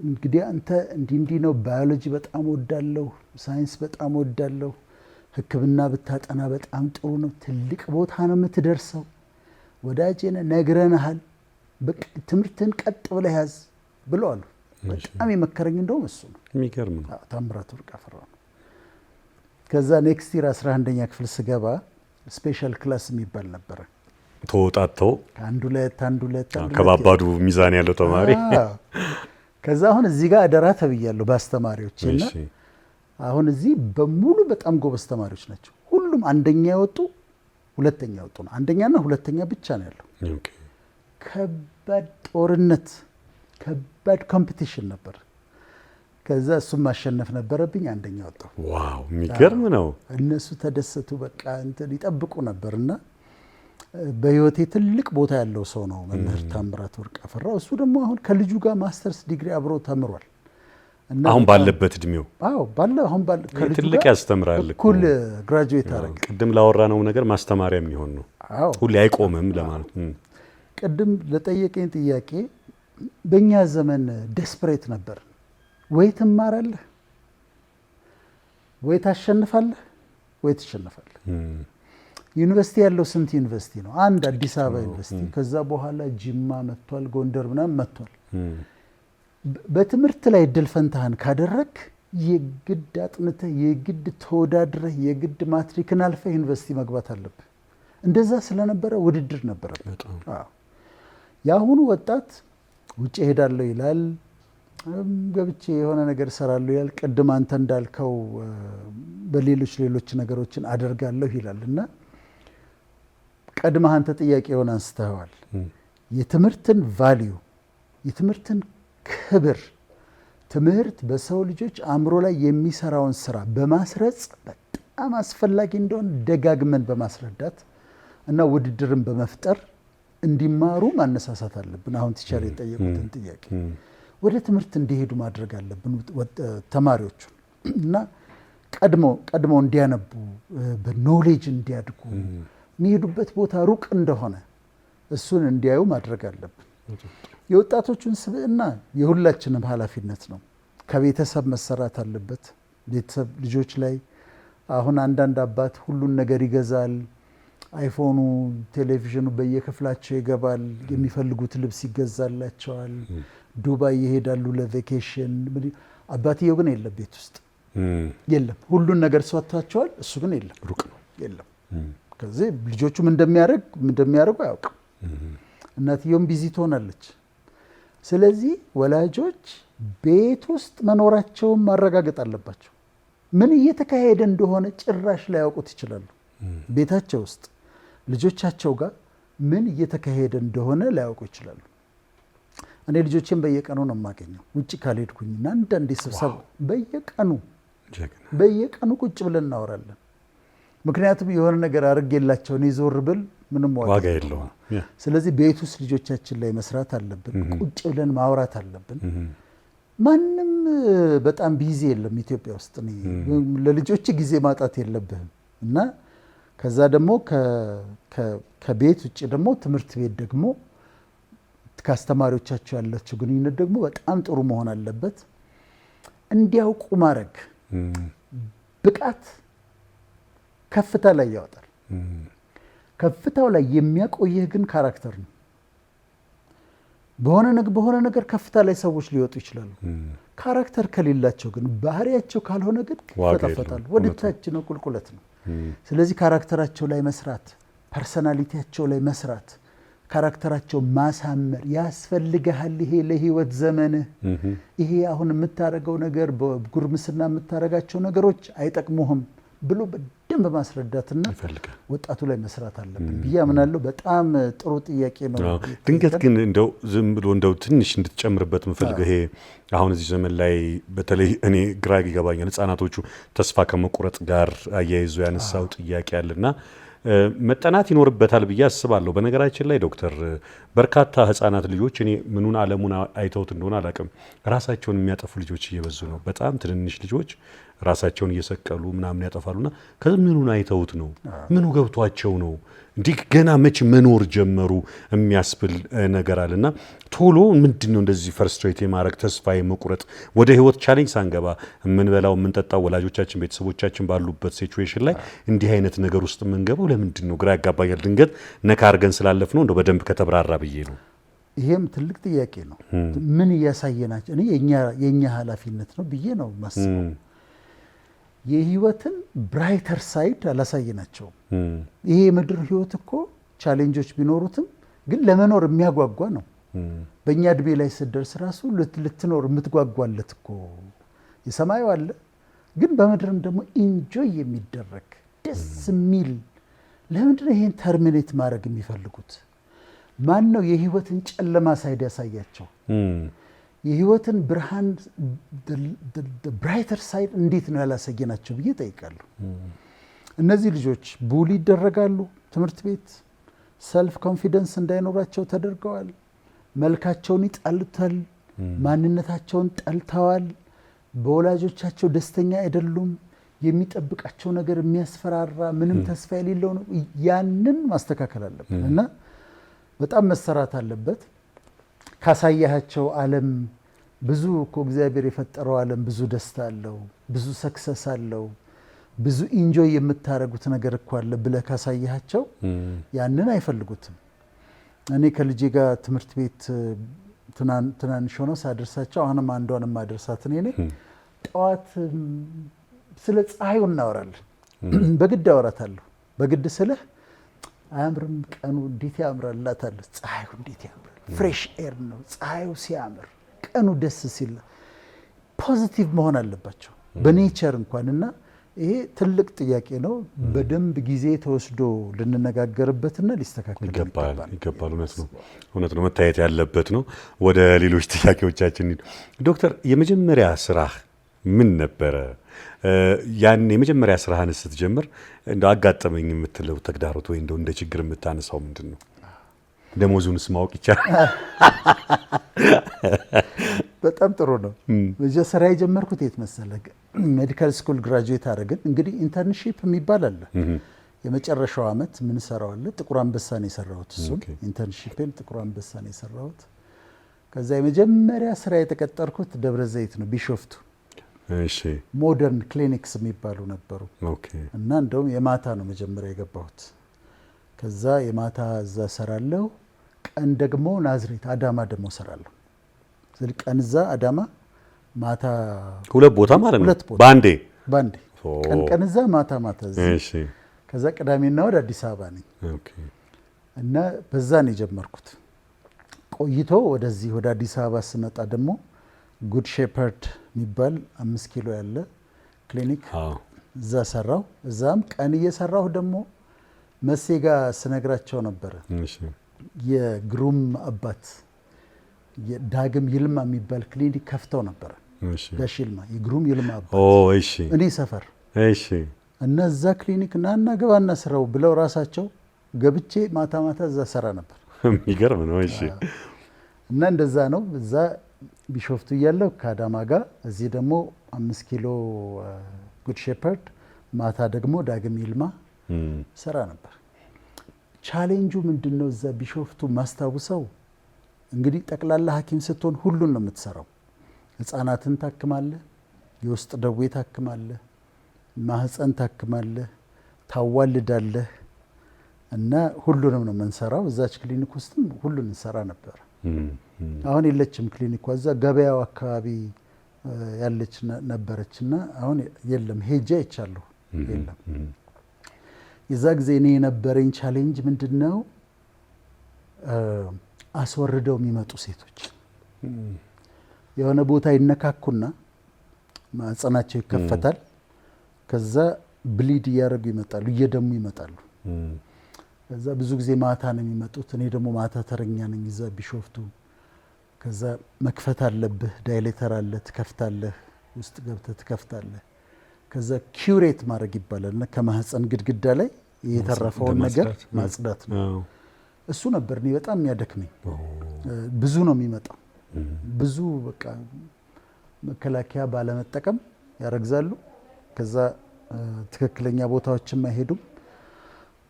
Speaker 2: እንግዲህ አንተ እንዲህ ነው፣ ባዮሎጂ በጣም ወዳለሁ፣ ሳይንስ በጣም ወዳለሁ፣ ሕክምና ብታጠና በጣም ጥሩ ነው፣ ትልቅ ቦታ ነው የምትደርሰው፣ ወዳጄ ነህ፣ ነግረንሃል፣ በቃ ትምህርትን ቀጥ ብለህ ያዝ ብለው አሉ። በጣም የመከረኝ እንደውም እሱ ነው።
Speaker 1: የሚገርም ነው።
Speaker 2: ታምራት ወርቅ አፈራው ነው። ከዛ ኔክስት ይር 11ኛ ክፍል ስገባ ስፔሻል ክላስ የሚባል ነበረ።
Speaker 1: ተወጣተው
Speaker 2: አንድ ሁለት
Speaker 1: ከባባዱ ሚዛን ያለው ተማሪ።
Speaker 2: ከዛ አሁን እዚህ ጋር አደራ ተብያለሁ በአስተማሪዎች እና አሁን እዚህ በሙሉ በጣም ጎበዝ ተማሪዎች ናቸው። ሁሉም አንደኛ የወጡ ሁለተኛ የወጡ ነው። አንደኛና ሁለተኛ ብቻ ነው ያለው። ከባድ ጦርነት፣ ከባድ ኮምፒቲሽን ነበር። ከዛ እሱም ማሸነፍ ነበረብኝ። አንደኛ ወጣሁ።
Speaker 1: ዋው! የሚገርም ነው።
Speaker 2: እነሱ ተደሰቱ። በቃ እንትን ይጠብቁ ነበርና በህይወቴ ትልቅ ቦታ ያለው ሰው ነው መምህር ታምራት ወርቅ አፈራው። እሱ ደግሞ አሁን ከልጁ ጋር ማስተርስ ዲግሪ አብሮ ተምሯል።
Speaker 1: አሁን ባለበት እድሜው
Speaker 2: አሁን
Speaker 1: ከልጁ ትልቅ ያስተምራል።
Speaker 2: እኩል ግራጁዌት አደረገ።
Speaker 1: ቅድም ላወራነው ነገር ማስተማሪያ የሚሆን ነው። ሁሌ አይቆምም ለማለት።
Speaker 2: ቅድም ለጠየቀኝ ጥያቄ በእኛ ዘመን ዴስፕሬት ነበር። ወይ ትማራለህ፣ ወይ ታሸንፋለህ፣ ወይ ትሸነፋለህ። ዩኒቨርሲቲ ያለው ስንት ዩኒቨርሲቲ ነው? አንድ አዲስ አበባ ዩኒቨርሲቲ። ከዛ በኋላ ጅማ መጥቷል፣ ጎንደር ምናምን መጥቷል። በትምህርት ላይ እድል ፈንታህን ካደረግ የግድ አጥንተህ የግድ ተወዳድረህ የግድ ማትሪክን አልፈህ ዩኒቨርሲቲ መግባት አለብህ። እንደዛ ስለነበረ ውድድር ነበረበት። የአሁኑ ወጣት ውጭ ሄዳለሁ ይላል፣ ገብቼ የሆነ ነገር እሰራለሁ ይላል። ቅድም አንተ እንዳልከው በሌሎች ነገሮችን አደርጋለሁ ይላል እና ቀድመህ አንተ ጥያቄውን አንስተዋል። የትምህርትን ቫልዩ፣ የትምህርትን ክብር፣ ትምህርት በሰው ልጆች አእምሮ ላይ የሚሰራውን ስራ በማስረጽ በጣም አስፈላጊ እንደሆነ ደጋግመን በማስረዳት እና ውድድርን በመፍጠር እንዲማሩ ማነሳሳት አለብን። አሁን ቲቸር የጠየቁትን ጥያቄ ወደ ትምህርት እንዲሄዱ ማድረግ አለብን ተማሪዎቹን እና ቀድሞ እንዲያነቡ በኖሌጅ እንዲያድጉ የሚሄዱበት ቦታ ሩቅ እንደሆነ እሱን እንዲያዩ ማድረግ አለብን። የወጣቶቹን ስብዕና የሁላችንም ኃላፊነት ነው። ከቤተሰብ መሰራት አለበት። ቤተሰብ ልጆች ላይ አሁን አንዳንድ አባት ሁሉን ነገር ይገዛል። አይፎኑ፣ ቴሌቪዥኑ በየክፍላቸው ይገባል። የሚፈልጉት ልብስ ይገዛላቸዋል። ዱባይ ይሄዳሉ ለቬኬሽን። አባትየው ግን የለም፣ ቤት ውስጥ የለም። ሁሉን ነገር ሰጥቷቸዋል፣ እሱ ግን የለም፣ ሩቅ ነው፣ የለም። ከዚህ ልጆቹም እንደሚያደርጉ አያውቅም። እናትየውም ቢዚ ትሆናለች። ስለዚህ ወላጆች ቤት ውስጥ መኖራቸውን ማረጋገጥ አለባቸው። ምን እየተካሄደ እንደሆነ ጭራሽ ላያውቁት ይችላሉ። ቤታቸው ውስጥ ልጆቻቸው ጋር ምን እየተካሄደ እንደሆነ ላያውቁ ይችላሉ። እኔ ልጆቼን በየቀኑ ነው የማገኘው ውጭ ካልሄድኩኝና አንዳንዴ ስብሰባ በየቀኑ ቁጭ ብለን እናወራለን። ምክንያቱም የሆነ ነገር አድርጌላቸው እኔ ዞር ብል ምንም
Speaker 1: ዋጋ የለውም።
Speaker 2: ስለዚህ ቤት ውስጥ ልጆቻችን ላይ መስራት አለብን። ቁጭ ብለን ማውራት አለብን። ማንም በጣም ቢዚ የለም ኢትዮጵያ ውስጥ። ለልጆች ጊዜ ማጣት የለብህም እና ከዛ ደግሞ ከቤት ውጭ ደግሞ ትምህርት ቤት ደግሞ ከአስተማሪዎቻቸው ያላቸው ግንኙነት ደግሞ በጣም ጥሩ መሆን አለበት። እንዲያውቁ ማድረግ ብቃት ከፍታ ላይ ያወጣል። ከፍታው ላይ የሚያቆየህ ግን ካራክተር ነው። በሆነ ነገር ከፍታ ላይ ሰዎች ሊወጡ ይችላሉ። ካራክተር ከሌላቸው ግን ባህሪያቸው ካልሆነ ግን ይፈጣፈጣሉ። ወደ ታች ነው፣ ቁልቁለት ነው። ስለዚህ ካራክተራቸው ላይ መስራት፣ ፐርሰናሊቲያቸው ላይ መስራት፣ ካራክተራቸው ማሳመር ያስፈልግሃል። ይሄ ለህይወት ዘመንህ ይሄ አሁን የምታደርገው ነገር በጉርምስና የምታደርጋቸው ነገሮች አይጠቅሙህም ብሎ በደንብ ማስረዳትና ወጣቱ ላይ መስራት አለብን ብዬ አምናለሁ። በጣም ጥሩ ጥያቄ ነው።
Speaker 1: ድንገት ግን እንደው ዝም ብሎ እንደው ትንሽ እንድትጨምርበት የምፈልገው ይሄ አሁን እዚህ ዘመን ላይ በተለይ እኔ ግራ ይገባኛል። ህጻናቶቹ ተስፋ ከመቁረጥ ጋር አያይዞ ያነሳው ጥያቄ አለና መጠናት ይኖርበታል ብዬ አስባለሁ። በነገራችን ላይ ዶክተር በርካታ ህጻናት ልጆች እኔ ምኑን ዓለሙን አይተውት እንደሆነ አላውቅም፣ ራሳቸውን የሚያጠፉ ልጆች እየበዙ ነው። በጣም ትንንሽ ልጆች ራሳቸውን እየሰቀሉ ምናምን ያጠፋሉና ምኑን አይተውት ነው? ምኑ ገብቷቸው ነው? እንዲህ ገና መቼ መኖር ጀመሩ የሚያስብል ነገር አለና ቶሎ ምንድነው እንደዚህ ፈርስትሬት የማድረግ ተስፋ የመቁረጥ ወደ ህይወት ቻሌንጅ ሳንገባ የምንበላው የምንጠጣው ወላጆቻችን ቤተሰቦቻችን ባሉበት ሲቹዌሽን ላይ እንዲህ አይነት ነገር ውስጥ የምንገባው ለምንድን ነው? ግራ ያጋባኛል። ድንገት ነካ አድርገን ስላለፍ ነው እንደው በደንብ ከተብራራ ብዬ ነው።
Speaker 2: ይሄም ትልቅ ጥያቄ ነው። ምን እያሳየናቸው እኔ የኛ ኃላፊነት ነው ብዬ ነው ማስበው። የህይወትን ብራይተር ሳይድ አላሳየናቸውም። ይሄ የምድር ህይወት እኮ ቻሌንጆች ቢኖሩትም ግን ለመኖር የሚያጓጓ ነው። በእኛ እድሜ ላይ ስትደርስ ራሱ ልትኖር የምትጓጓለት እኮ የሰማዩ አለ። ግን በምድርም ደግሞ ኢንጆይ የሚደረግ ደስ የሚል ለምንድን ነው ይሄን ተርሚኔት ማድረግ የሚፈልጉት? ማን ነው የህይወትን ጨለማ ሳይድ ያሳያቸው? የህይወትን ብርሃን ብራይተር ሳይድ እንዴት ነው ያላሳየናቸው ብዬ ጠይቃለሁ። እነዚህ ልጆች ቡሊ ይደረጋሉ። ትምህርት ቤት ሰልፍ ኮንፊደንስ እንዳይኖራቸው ተደርገዋል። መልካቸውን ይጠሉታል። ማንነታቸውን ጠልተዋል። በወላጆቻቸው ደስተኛ አይደሉም። የሚጠብቃቸው ነገር የሚያስፈራራ ምንም ተስፋ የሌለው ነው። ያንን ማስተካከል አለበት እና በጣም መሰራት አለበት። ካሳያቸው ዓለም ብዙ እኮ እግዚአብሔር የፈጠረው ዓለም ብዙ ደስታ አለው፣ ብዙ ሰክሰስ አለው፣ ብዙ ኢንጆይ የምታደርጉት ነገር እኮ አለ ብለህ ካሳያቸው ያንን አይፈልጉትም። እኔ ከልጄ ጋር ትምህርት ቤት ትናንሽ ሆነው ሳደርሳቸው አሁንም አንዷንም ማደርሳት እኔ ነኝ። ጠዋት ስለ ፀሐዩ እናወራለን። በግድ አወራታለሁ። በግድ ስልህ አያምርም ቀኑ እንዴት ያምራል እላታለሁ። ፀሐዩ እንዴት ያምራል፣ ፍሬሽ ኤር ነው ፀሐዩ ሲያምር፣ ቀኑ ደስ ሲል ፖዚቲቭ መሆን አለባቸው በኔቸር እንኳንና ይሄ ትልቅ ጥያቄ ነው። በደንብ ጊዜ ተወስዶ ልንነጋገርበትና ሊስተካከል
Speaker 1: ይገባል። እውነት ነው፣ መታየት ያለበት ነው። ወደ ሌሎች ጥያቄዎቻችን ዶክተር፣ የመጀመሪያ ስራህ ምን ነበረ? ያን የመጀመሪያ ስራህን ስትጀምር እንደ አጋጠመኝ የምትለው ተግዳሮት ወይ እንደ ችግር የምታነሳው ምንድን ነው? ደሞዙንስ ማወቅ ይቻላል?
Speaker 2: በጣም ጥሩ ነው። ስራ የጀመርኩት የት መሰለህ? ሜዲካል ስኩል ግራጁዌት አደረግን። እንግዲህ ኢንተርንሺፕ የሚባል አለ። የመጨረሻው ዓመት ምን ሰራው አለ። ጥቁር አንበሳ ነው የሰራሁት። እሱን ኢንተርንሺፕን ጥቁር አንበሳ ነው የሰራሁት። ከዛ የመጀመሪያ ስራ የተቀጠርኩት ደብረ ዘይት ነው፣ ቢሾፍቱ።
Speaker 1: እሺ።
Speaker 2: ሞደርን ክሊኒክስ የሚባሉ ነበሩ።
Speaker 1: ኦኬ።
Speaker 2: እና እንደውም የማታ ነው መጀመሪያ የገባሁት። ከዛ የማታ እዛ ሰራለሁ፣ ቀን ደግሞ ናዝሬት አዳማ ደግሞ ሰራለሁ። ስለዚህ ቀን እዛ አዳማ፣ ማታ
Speaker 1: ሁለት ቦታ ማለት ነው። ባንዴ
Speaker 2: ቀን እዛ ማታ እዚህ።
Speaker 1: እሺ።
Speaker 2: ከዛ ቅዳሜና ወደ አዲስ አበባ ነኝ።
Speaker 1: ኦኬ።
Speaker 2: እና በዛ ነው የጀመርኩት። ቆይቶ ወደዚህ ወደ አዲስ አበባ ስመጣ ደግሞ ጉድ ሼፐርድ የሚባል 5 ኪሎ ያለ ክሊኒክ እዛ ሰራሁ። እዛም ቀን እየሰራሁ ደግሞ መሴ ጋር ስነግራቸው ነበረ። የግሩም አባት ዳግም ይልማ የሚባል ክሊኒክ ከፍተው ነበረ። ጋሽ ይልማ የግሩም ይልማ አባት እኔ ሰፈር። እና እዛ ክሊኒክ ናና ገባና ስራው ብለው ራሳቸው ገብቼ ማታ ማታ እዛ ሰራ ነበር።
Speaker 1: የሚገርም ነው። እሺ
Speaker 2: እና እንደዛ ነው። እዛ ቢሾፍቱ እያለሁ ከአዳማ ጋር፣ እዚህ ደግሞ 5 ኪሎ ጉድ ሼፐርድ፣ ማታ ደግሞ ዳግም ይልማ ሰራ ነበር። ቻሌንጁ ምንድነው? እዛ ቢሾፍቱ ማስታውሰው እንግዲህ ጠቅላላ ሐኪም ስትሆን ሁሉን ነው የምትሰራው። ህፃናትን ታክማለህ፣ የውስጥ ደዌ ታክማለህ፣ ማህፀን ታክማለህ፣ ታዋልዳለህ እና ሁሉንም ነው የምንሰራው። እዛች ክሊኒክ ውስጥም ሁሉን እንሰራ ነበር። አሁን የለችም ክሊኒኳ፣ እዛ ገበያው አካባቢ ያለች ነበረችና አሁን የለም። ሄጄ አይቻለሁ፣ የለም። የዛ ጊዜ እኔ የነበረኝ ቻሌንጅ ምንድነው? አስወርደው የሚመጡ ሴቶች የሆነ ቦታ ይነካኩና ማህፀናቸው ይከፈታል። ከዛ ብሊድ እያደረጉ ይመጣሉ፣ እየደሙ ይመጣሉ። ከዛ ብዙ ጊዜ ማታ ነው የሚመጡት። እኔ ደግሞ ማታ ተረኛ ነኝ እዛ ቢሾፍቱ። ከዛ መክፈት አለብህ፣ ዳይሌተር አለ፣ ትከፍታለህ፣ ውስጥ ገብተህ ትከፍታለህ። ከዛ ኪውሬት ማድረግ ይባላል እና ከማህፀን ግድግዳ ላይ የተረፈውን ነገር ማጽዳት ነው። እሱ ነበር እኔ በጣም የሚያደክመኝ። ብዙ ነው የሚመጣው፣ ብዙ በቃ መከላከያ ባለመጠቀም ያረግዛሉ። ከዛ ትክክለኛ ቦታዎችም አይሄዱም።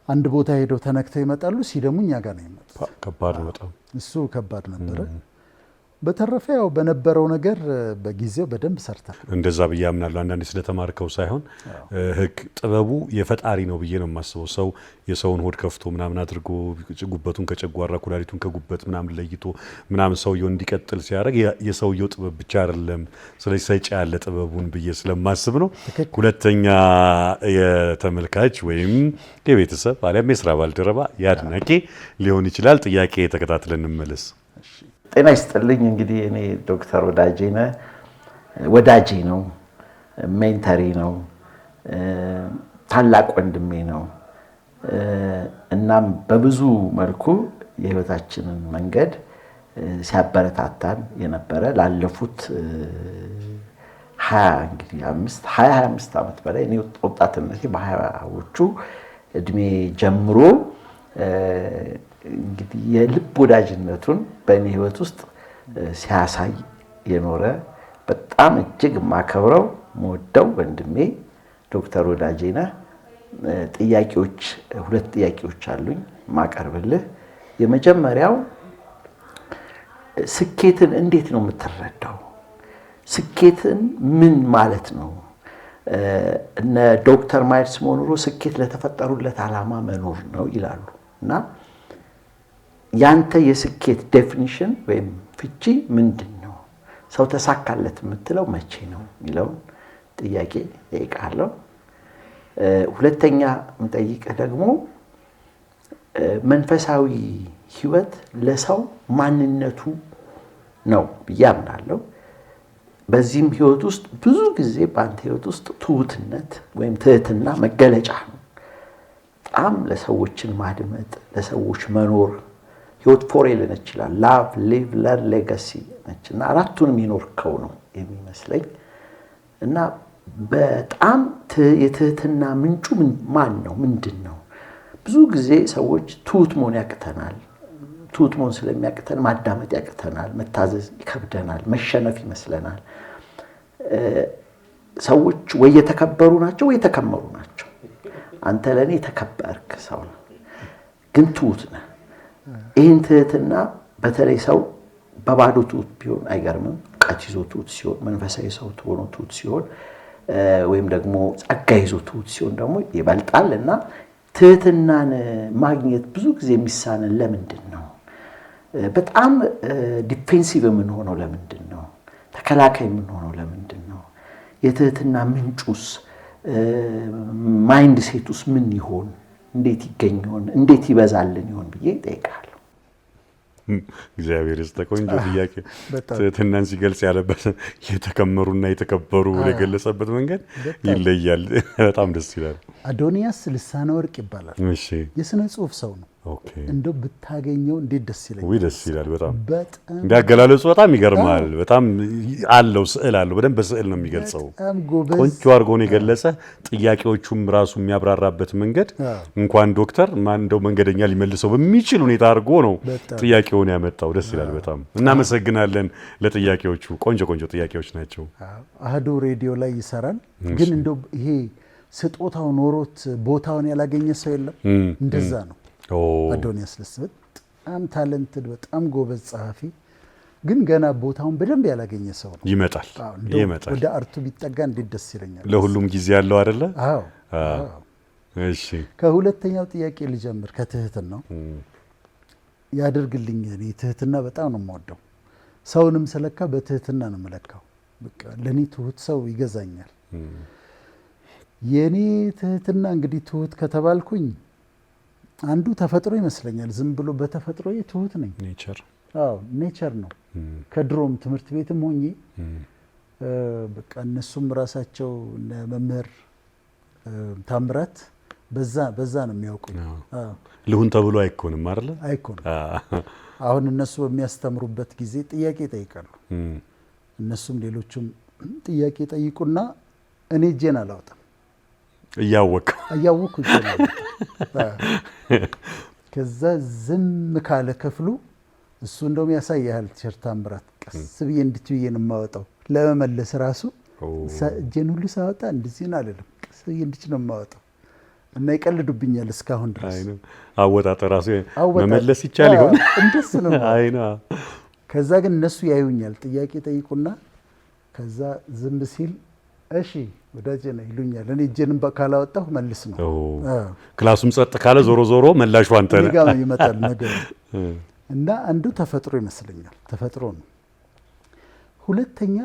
Speaker 2: አንድ ቦታ ሄደው ተነክተው ይመጣሉ፣ ሲደሙ እኛ ጋር ነው የሚመጡት።
Speaker 1: ከባድ ነው በጣም
Speaker 2: እሱ ከባድ ነበረ። በተረፈ ያው በነበረው ነገር በጊዜው በደንብ ሰርታል።
Speaker 1: እንደዛ ብዬ አምናለሁ። አንዳንዴ ስለተማርከው ሳይሆን ህግ ጥበቡ የፈጣሪ ነው ብዬ ነው የማስበው። ሰው የሰውን ሆድ ከፍቶ ምናምን አድርጎ ጉበቱን ከጨጓራ ኩላሊቱን ከጉበት ምናምን ለይቶ ምናምን ሰውየው እንዲቀጥል ሲያደርግ የሰውየው ጥበብ ብቻ አይደለም፣ ስለዚህ ሰጪ ያለ ጥበቡን ብዬ ስለማስብ ነው። ሁለተኛ የተመልካች ወይም የቤተሰብ አሊያም የስራ ባልደረባ የአድናቂ ሊሆን ይችላል። ጥያቄ ተከታትለን እንመለስ።
Speaker 4: ጤና ይስጥልኝ። እንግዲህ እኔ ዶክተር ወዳጄ ነው፣ ሜንተሪ ነው፣ ታላቅ ወንድሜ ነው። እናም በብዙ መልኩ የህይወታችንን መንገድ ሲያበረታታን የነበረ ላለፉት 25 ዓመት በላይ እኔ ወጣትነቴ በ20ዎቹ እድሜ ጀምሮ እንግዲህ የልብ ወዳጅነቱን በእኔ ህይወት ውስጥ ሲያሳይ የኖረ በጣም እጅግ ማከብረው መወደው ወንድሜ ዶክተር ወዳጄ ነህ። ሁለት ጥያቄዎች አሉኝ ማቀርብልህ። የመጀመሪያው ስኬትን እንዴት ነው የምትረዳው? ስኬትን ምን ማለት ነው? እነ ዶክተር ማይልስ ሞንሮ ስኬት ለተፈጠሩለት ዓላማ መኖር ነው ይላሉ እና ያንተ የስኬት ዴፊኒሽን ወይም ፍቺ ምንድን ነው? ሰው ተሳካለት የምትለው መቼ ነው የሚለውን ጥያቄ ጠይቃለሁ። ሁለተኛ የምጠይቅህ ደግሞ መንፈሳዊ ህይወት ለሰው ማንነቱ ነው ብዬ አምናለሁ። በዚህም ህይወት ውስጥ ብዙ ጊዜ በአንተ ህይወት ውስጥ ትሁትነት ወይም ትህትና መገለጫ ነው። በጣም ለሰዎችን ማድመጥ፣ ለሰዎች መኖር ህይወት ፎሬል ነች ይችላል። ላቭ፣ ሊቭ፣ ለርን፣ ሌጋሲ ነች እና አራቱንም ይኖርከው ነው የሚመስለኝ። እና በጣም የትህትና ምንጩ ማን ነው? ምንድን ነው? ብዙ ጊዜ ሰዎች ትሁት መሆን ያቅተናል። ትሁት መሆን ስለሚያቅተን ማዳመጥ ያቅተናል፣ መታዘዝ ይከብደናል፣ መሸነፍ ይመስለናል። ሰዎች ወይ የተከበሩ ናቸው ወይ የተከመሩ ናቸው። አንተ ለእኔ የተከበርክ ሰው ነው፣ ግን ትሁት ነህ። ይህን ትህትና በተለይ ሰው በባዶ ትሁት ቢሆን አይገርምም። እውቀት ይዞ ትሁት ሲሆን፣ መንፈሳዊ ሰው ሆኖ ትሁት ሲሆን፣ ወይም ደግሞ ጸጋ ይዞ ትሁት ሲሆን ደግሞ ይበልጣል። እና ትህትናን ማግኘት ብዙ ጊዜ የሚሳነን ለምንድን ነው? በጣም ዲፌንሲቭ የምንሆነው ለምንድን ነው? ተከላካይ የምንሆነው ለምንድን ነው? የትህትና ምንጩስ ማይንድ ሴቱስ ምን ይሆን? እንዴት ይገኝ ይሆን? እንዴት ይበዛልን ይሆን ብዬ እጠይቃለሁ።
Speaker 1: እግዚአብሔር ይስጥ። ቆንጆ ጥያቄ። ትህትናን ሲገልጽ ያለበት የተከመሩና የተከበሩ የገለጸበት መንገድ ይለያል። በጣም ደስ ይላል።
Speaker 2: አዶንያስ ልሳነ ወርቅ ይባላል። የስነ ጽሁፍ ሰው ነው። እንደው ብታገኘው እንዴት ደስ ይለኛል።
Speaker 1: ወይ ደስ ይላል በጣም
Speaker 2: በጣም
Speaker 1: እንዲያገላለጹ በጣም ይገርማል። በጣም አለው ስዕል አለው። በደንብ በስዕል ነው የሚገልጸው።
Speaker 2: በጣም ጎበዝ
Speaker 1: ቆንጆ አድርጎ ነው የገለጸ። ጥያቄዎቹም ራሱ የሚያብራራበት መንገድ እንኳን ዶክተር ማን እንደው መንገደኛ ሊመልሰው በሚችል ሁኔታ አድርጎ ነው ጥያቄውን ያመጣው። ደስ ይላል በጣም እናመሰግናለን ለጥያቄዎቹ። ቆንጆ ጥያቄዎች ናቸው።
Speaker 2: አህዱ ሬዲዮ ላይ ይሰራል። ግን እንደው ይሄ ስጦታው ኖሮት ቦታውን ያላገኘ ሰው የለም። እንደዛ ነው አዶንያስ ልስ በጣም ታለንትድ በጣም ጎበዝ ጸሐፊ፣ ግን ገና ቦታውን በደንብ ያላገኘ ሰው ነው።
Speaker 1: ይመጣል።
Speaker 2: ወደ አርቱ ቢጠጋ እንዴት ደስ ይለኛል።
Speaker 1: ለሁሉም ጊዜ ያለው አይደለ?
Speaker 2: አዎ።
Speaker 1: እሺ
Speaker 2: ከሁለተኛው ጥያቄ ልጀምር። ከትህትናው ያደርግልኝ። እኔ ትህትና በጣም ነው የምወደው። ሰውንም ስለካ በትህትና ነው የምለካው። በቃ ለኔ ትሁት ሰው ይገዛኛል። የኔ ትህትና እንግዲህ ትሁት ከተባልኩኝ አንዱ ተፈጥሮ ይመስለኛል። ዝም ብሎ በተፈጥሮ ትሁት ነኝ። ኔቸር ነው። ከድሮም ትምህርት ቤትም ሆኜ በቃ እነሱም ራሳቸው መምህር ታምራት በዛ ነው የሚያውቁኝ።
Speaker 1: ልሁን ተብሎ አይኮንም አይደለ?
Speaker 2: አይኮንም። አሁን እነሱ በሚያስተምሩበት ጊዜ ጥያቄ ይጠይቃሉ። እነሱም ሌሎቹም ጥያቄ ጠይቁና እኔ እጄን አላወጣም እያወቅሁ ይችላል። ከዛ ዝም ካለ ክፍሉ እሱ እንደውም ያሳያል። ቲቸር ታምራት ቀስ ብዬ እንድትብዬ ነው የማወጣው። ለመመለስ ራሱ እጄን ሁሉ ሳወጣ እንደዚህ ነው አልልም። ቀስ ብዬ እንድች ነው የማወጣው እና ይቀልዱብኛል እስካሁን ድረስ።
Speaker 1: አወጣጥ ራሱ መመለስ ይቻል ይሆን?
Speaker 2: እንደሱ ነው። ከዛ ግን እነሱ ያዩኛል። ጥያቄ ጠይቁና ከዛ ዝም ሲል እሺ ወዳጄ ነህ ይሉኛል። እኔ እጄንም ካላወጣሁ መልስ ነው።
Speaker 1: ክላሱም ጸጥ ካለ ዞሮ መላሹ አንተ ነህ።
Speaker 2: ጋር ይመጣል ነገር እና አንዱ ተፈጥሮ ይመስለኛል። ተፈጥሮ ነው። ሁለተኛ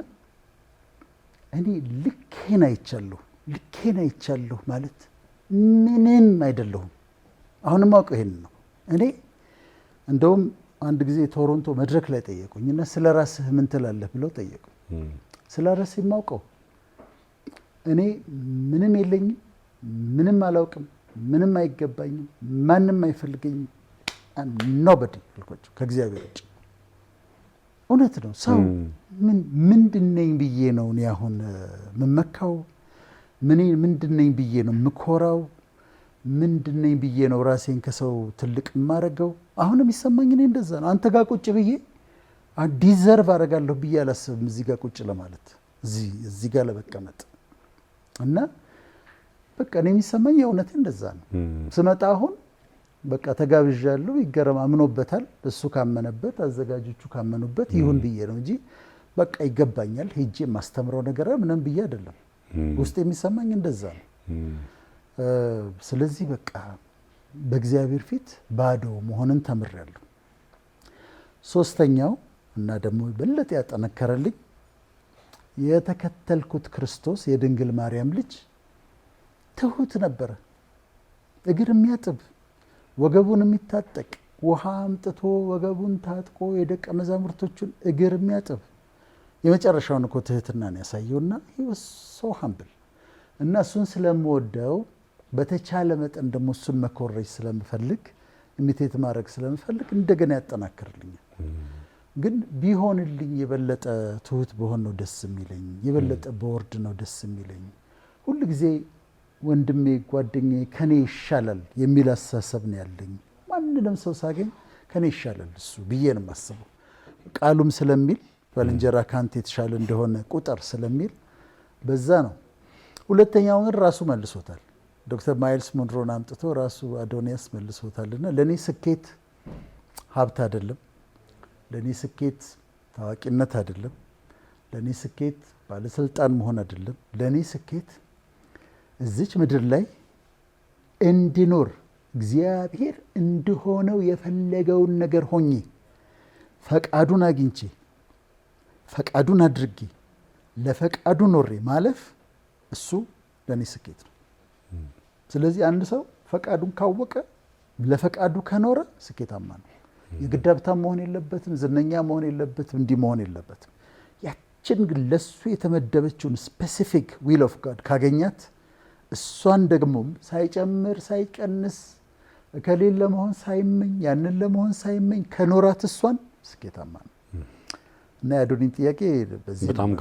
Speaker 2: እኔ ልኬን አይቻለሁ ማለት ምንም አይደለሁም። አሁንም አውቀው ይሄን ነው። እኔ እንደውም አንድ ጊዜ ቶሮንቶ መድረክ ላይ ጠየቁኝና ስለ ራስህ ምን ትላለህ ብለው ጠየቁኝ። ስለ ራስህ የማውቀው እኔ ምንም የለኝም፣ ምንም አላውቅም፣ ምንም አይገባኝም፣ ማንም አይፈልገኝም። ኖበዲ አልኳቸው ከእግዚአብሔር ውጭ። እውነት ነው። ሰው ምንድነኝ ብዬ ነው እኔ አሁን የምመካው? ምንድነኝ ብዬ ነው የምኮራው? ምንድነኝ ብዬ ነው ራሴን ከሰው ትልቅ የማረገው? አሁንም ይሰማኝ እኔ እንደዛ ነው። አንተ ጋር ቁጭ ብዬ ዲዘርቭ አደርጋለሁ ብዬ አላስብም። እዚህ ጋር ቁጭ ለማለት እዚህ ጋር ለመቀመጥ እና በቃ እኔ የሚሰማኝ የእውነት እንደዛ ነው። ስመጣ አሁን በቃ ተጋብዣለሁ፣ ይገረም አምኖበታል። እሱ ካመነበት አዘጋጆቹ ካመኑበት ይሁን ብዬ ነው እንጂ በቃ ይገባኛል ሄጄ የማስተምረው ነገር ምንም ብዬ አይደለም። ውስጥ የሚሰማኝ እንደዛ ነው። ስለዚህ በቃ በእግዚአብሔር ፊት ባዶ መሆንን ተምሬያለሁ። ሶስተኛው እና ደግሞ በለጠ ያጠነከረልኝ የተከተልኩት ክርስቶስ የድንግል ማርያም ልጅ ትሁት ነበረ። እግር የሚያጥብ ወገቡን የሚታጠቅ ውሃ አምጥቶ ወገቡን ታጥቆ የደቀ መዛሙርቶቹን እግር የሚያጥብ የመጨረሻውን እኮ ትህትናን ያሳየውና he was so humble እና እሱን ስለምወደው በተቻለ መጠን ደግሞ እሱን መኮረጅ ስለምፈልግ ኢሚቴት ማድረግ ስለምፈልግ እንደገና ያጠናክርልኛል። ግን ቢሆንልኝ የበለጠ ትሁት በሆን ነው ደስ የሚለኝ፣ የበለጠ በወርድ ነው ደስ የሚለኝ። ሁሉ ጊዜ ወንድሜ ጓደኛዬ ከኔ ይሻላል የሚል አስተሳሰብ ነው ያለኝ። ማንንም ሰው ሳገኝ ከኔ ይሻላል እሱ ብዬ ነው የማስበው። ቃሉም ስለሚል ባልንጀራ ካንተ የተሻለ እንደሆነ ቁጥር ስለሚል በዛ ነው። ሁለተኛው ግን ራሱ መልሶታል። ዶክተር ማይልስ ሞንሮን አምጥቶ ራሱ አዶንያስ መልሶታልና ለኔ ስኬት ሀብት አይደለም፣ ለኔ ስኬት ታዋቂነት አይደለም፣ ለኔ ስኬት ባለስልጣን መሆን አይደለም። ለኔ ስኬት እዚች ምድር ላይ እንድኖር እግዚአብሔር እንደሆነው የፈለገውን ነገር ሆኜ ፈቃዱን አግኝቼ ፈቃዱን አድርጌ ለፈቃዱ ኖሬ ማለፍ እሱ ለኔ ስኬት ነው። ስለዚህ አንድ ሰው ፈቃዱን ካወቀ ለፈቃዱ ከኖረ ስኬታማ ነው። የግድ ሀብታም መሆን የለበትም፣ ዝነኛ መሆን የለበትም፣ እንዲህ መሆን የለበትም። ያችን ግን ለሱ የተመደበችውን ስፔሲፊክ ዊል ኦፍ ጋድ ካገኛት እሷን ደግሞ ሳይጨምር ሳይቀንስ ከሌለ ለመሆን ሳይመኝ ያንን ለመሆን ሳይመኝ ከኖራት እሷን ስኬታማ ነው። እና የአዶኒን ጥያቄ በዚህ
Speaker 1: በጣም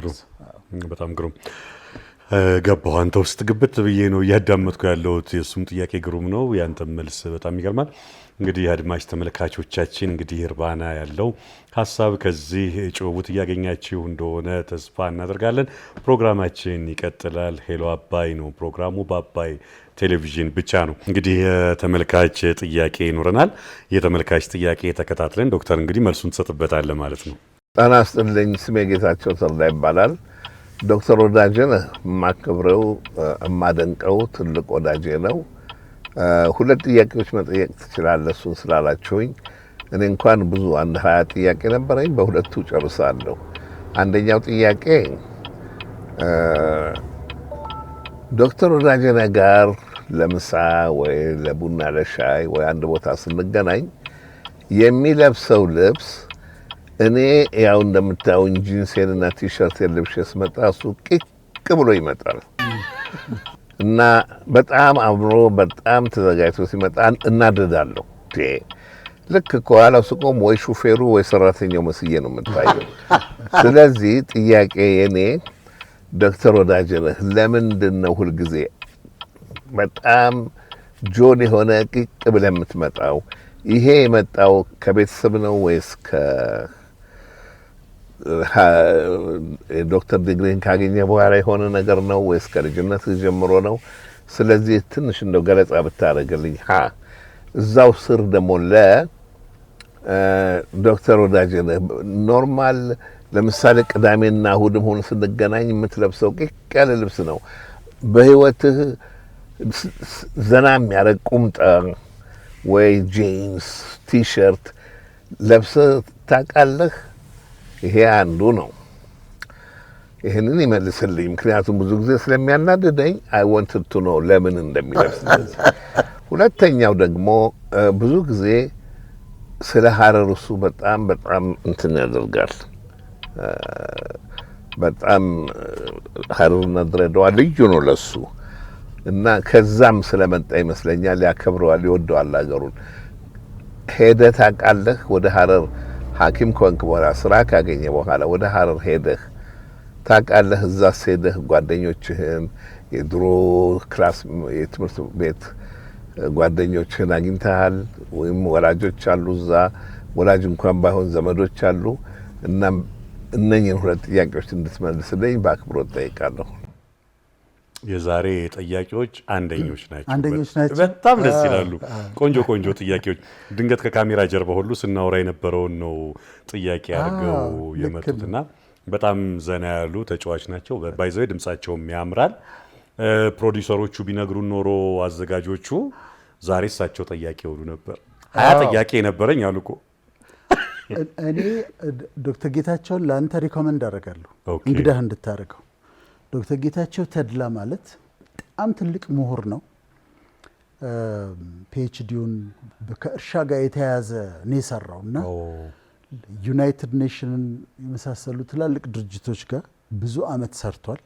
Speaker 1: ግሩም ገባሁ። አንተ ውስጥ ግብት ብዬ ነው እያዳመጥኩ ያለሁት። የእሱም ጥያቄ ግሩም ነው፣ ያንተም መልስ በጣም ይገርማል። እንግዲህ አድማጭ ተመልካቾቻችን እንግዲህ እርባና ያለው ሀሳብ ከዚህ ጭውውት እያገኛችሁ እንደሆነ ተስፋ እናደርጋለን። ፕሮግራማችን ይቀጥላል። ሄሎ አባይ ነው ፕሮግራሙ፣ በአባይ ቴሌቪዥን ብቻ ነው። እንግዲህ የተመልካች ጥያቄ ይኖረናል። የተመልካች ጥያቄ ተከታትለን ዶክተር እንግዲህ መልሱን ትሰጥበታለህ ማለት ነው።
Speaker 5: ጤና ይስጥልኝ። ስሜ ጌታቸው ተድላ ይባላል። ዶክተር ወዳጄን የማከብረው የማደንቀው ትልቅ ወዳጄ ነው። ሁለት ጥያቄዎች መጠየቅ ትችላለህ እሱን ስላላችሁኝ። እኔ እንኳን ብዙ 20 ጥያቄ ነበረኝ፣ በሁለቱ ጨርሳለሁ። አንደኛው ጥያቄ ዶክተር ወዳጄን ጋር ለምሳ ወይ ለቡና ለሻይ ወይ አንድ ቦታ ስንገናኝ የሚለብሰው ልብስ እኔ ያው እንደምታዩኝ ጂንሴንና ቲሸርቴን ለብሼ ስመጣ እሱ ቂቅ ብሎ ይመጣል እና በጣም አምሮ በጣም ተዘጋጅቶ ሲመጣ እናደዳለሁ። ልክ ከኋላው ስቆም ወይ ሹፌሩ ወይ ሰራተኛው መስዬ ነው የምታየው። ስለዚህ ጥያቄ የኔ ዶክተር ወዳጄነህ ለምንድን ነው ሁልጊዜ በጣም ጆን የሆነ ቂቅ ብለህ የምትመጣው? ይሄ የመጣው ከቤተሰብ ነው ወይስ ዶክተር ዲግሪን ካገኘ በኋላ የሆነ ነገር ነው ወይስ ከልጅነት ጀምሮ ነው? ስለዚህ ትንሽ እንደው ገለጻ ብታደርግልኝ። እዛው ስር ደግሞ ለዶክተር ወዳጄነህ ኖርማል ለምሳሌ ቅዳሜና እሑድም ሆነ ስንገናኝ የምትለብሰው ቂቅ ያለ ልብስ ነው። በህይወትህ ዘና የሚያደርግ ቁምጣ ወይ ጂንስ ቲሸርት ለብሰህ ታውቃለህ? ይሄ አንዱ ነው። ይህንን ይመልስልኝ፣ ምክንያቱም ብዙ ጊዜ ስለሚያናድደኝ አይ ዋንትድ ቱ ኖ ለምን እንደሚለብስ። ሁለተኛው ደግሞ ብዙ ጊዜ ስለ ሀረር እሱ በጣም እንትን ያደርጋል። በጣም ሀረርና ድሬዳዋ ልዩ ነው ለሱ እና ከዛም ስለመጣ ይመስለኛል ያከብረዋል፣ ይወደዋል ሀገሩን። ሄደህ ታውቃለህ? ወደ ሀረር ሐኪም ከሆንክ በኋላ ስራ ካገኘ በኋላ ወደ ሀረር ሄደህ ታውቃለህ? እዛስ ሄደህ ጓደኞችህን የድሮ ክላስ የትምህርት ቤት ጓደኞችህን አግኝተሃል? ወይም ወላጆች አሉ እዛ? ወላጅ እንኳን ባይሆን ዘመዶች አሉ? እና እነኝህን ሁለት ጥያቄዎች እንድትመልስልኝ በአክብሮት ጠይቃለሁ።
Speaker 1: የዛሬ ጥያቄዎች አንደኞች ናቸው።
Speaker 2: በጣም
Speaker 1: ደስ ይላሉ። ቆንጆ ጥያቄዎች። ድንገት ከካሜራ ጀርባ ሁሉ ስናወራ የነበረውን ነው ጥያቄ አድርገው የመጡትና በጣም ዘና ያሉ ተጫዋች ናቸው። ባይዘው ድምጻቸውም ያምራል። ፕሮዲውሰሮቹ ቢነግሩን ኖሮ አዘጋጆቹ ዛሬ እሳቸው ጥያቄ ይውሉ ነበር። 20 ጥያቄ ነበረኝ አሉ እኮ።
Speaker 2: እኔ ዶክተር ጌታቸውን ለአንተ ሪኮመንድ አደርጋለሁ እንግዳህ እንድታደርገው። ዶክተር ጌታቸው ተድላ ማለት በጣም ትልቅ ምሁር ነው። ፒኤችዲውን ከእርሻ ጋር የተያያዘ ነው የሰራው እና ዩናይትድ ኔሽንን የመሳሰሉ ትላልቅ ድርጅቶች ጋር ብዙ አመት ሰርቷል።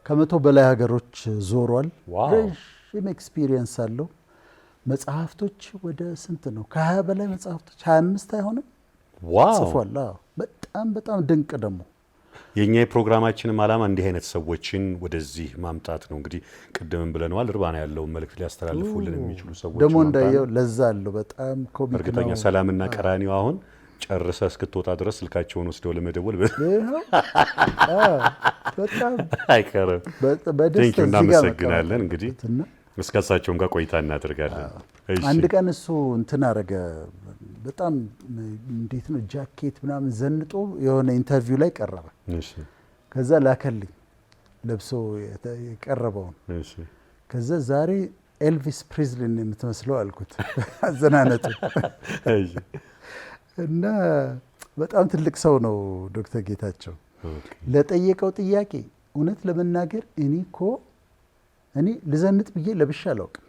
Speaker 2: ከ100 በላይ ሀገሮች ዞሯል። ረዥም ኤክስፒሪየንስ አለው። መጽሐፍቶች ወደ ስንት ነው? ከ20 በላይ መጽሐፍቶች 25 አይሆንም ጽፏል። በጣም ድንቅ ደግሞ
Speaker 1: የኛ የፕሮግራማችንም ዓላማ እንዲህ አይነት ሰዎችን ወደዚህ ማምጣት ነው። እንግዲህ ቅድምም ብለናል፣ እርባና ያለው መልእክት ሊያስተላልፉልን የሚችሉ ሰዎች
Speaker 2: ደግሞ እንዳየው ለዛ አለው። በጣም ኮሚክ ነው።
Speaker 1: እርግጠኛ ሰላምና ቀራኒው አሁን ጨርሰ እስክትወጣ ድረስ ስልካቸውን ወስደው ለመደወል
Speaker 2: በጣም
Speaker 1: አይቀርም። በደስታ እናመሰግናለን። እንግዲህ እስከሳቸውም ጋር ቆይታ እናደርጋለን።
Speaker 2: አንድ ቀን እሱ እንትን አረገ። በጣም እንዴት ነው ጃኬት ምናምን ዘንጦ የሆነ ኢንተርቪው ላይ ቀረበ። ከዛ ላከልኝ ለብሶ የቀረበውን። ከዛ ዛሬ ኤልቪስ ፕሪዝሊን የምትመስለው አልኩት አዘናነቱ። እና በጣም ትልቅ ሰው ነው ዶክተር ጌታቸው። ለጠየቀው ጥያቄ እውነት ለመናገር እኔ ልዘንጥ ብዬ ለብሼ አላውቅም።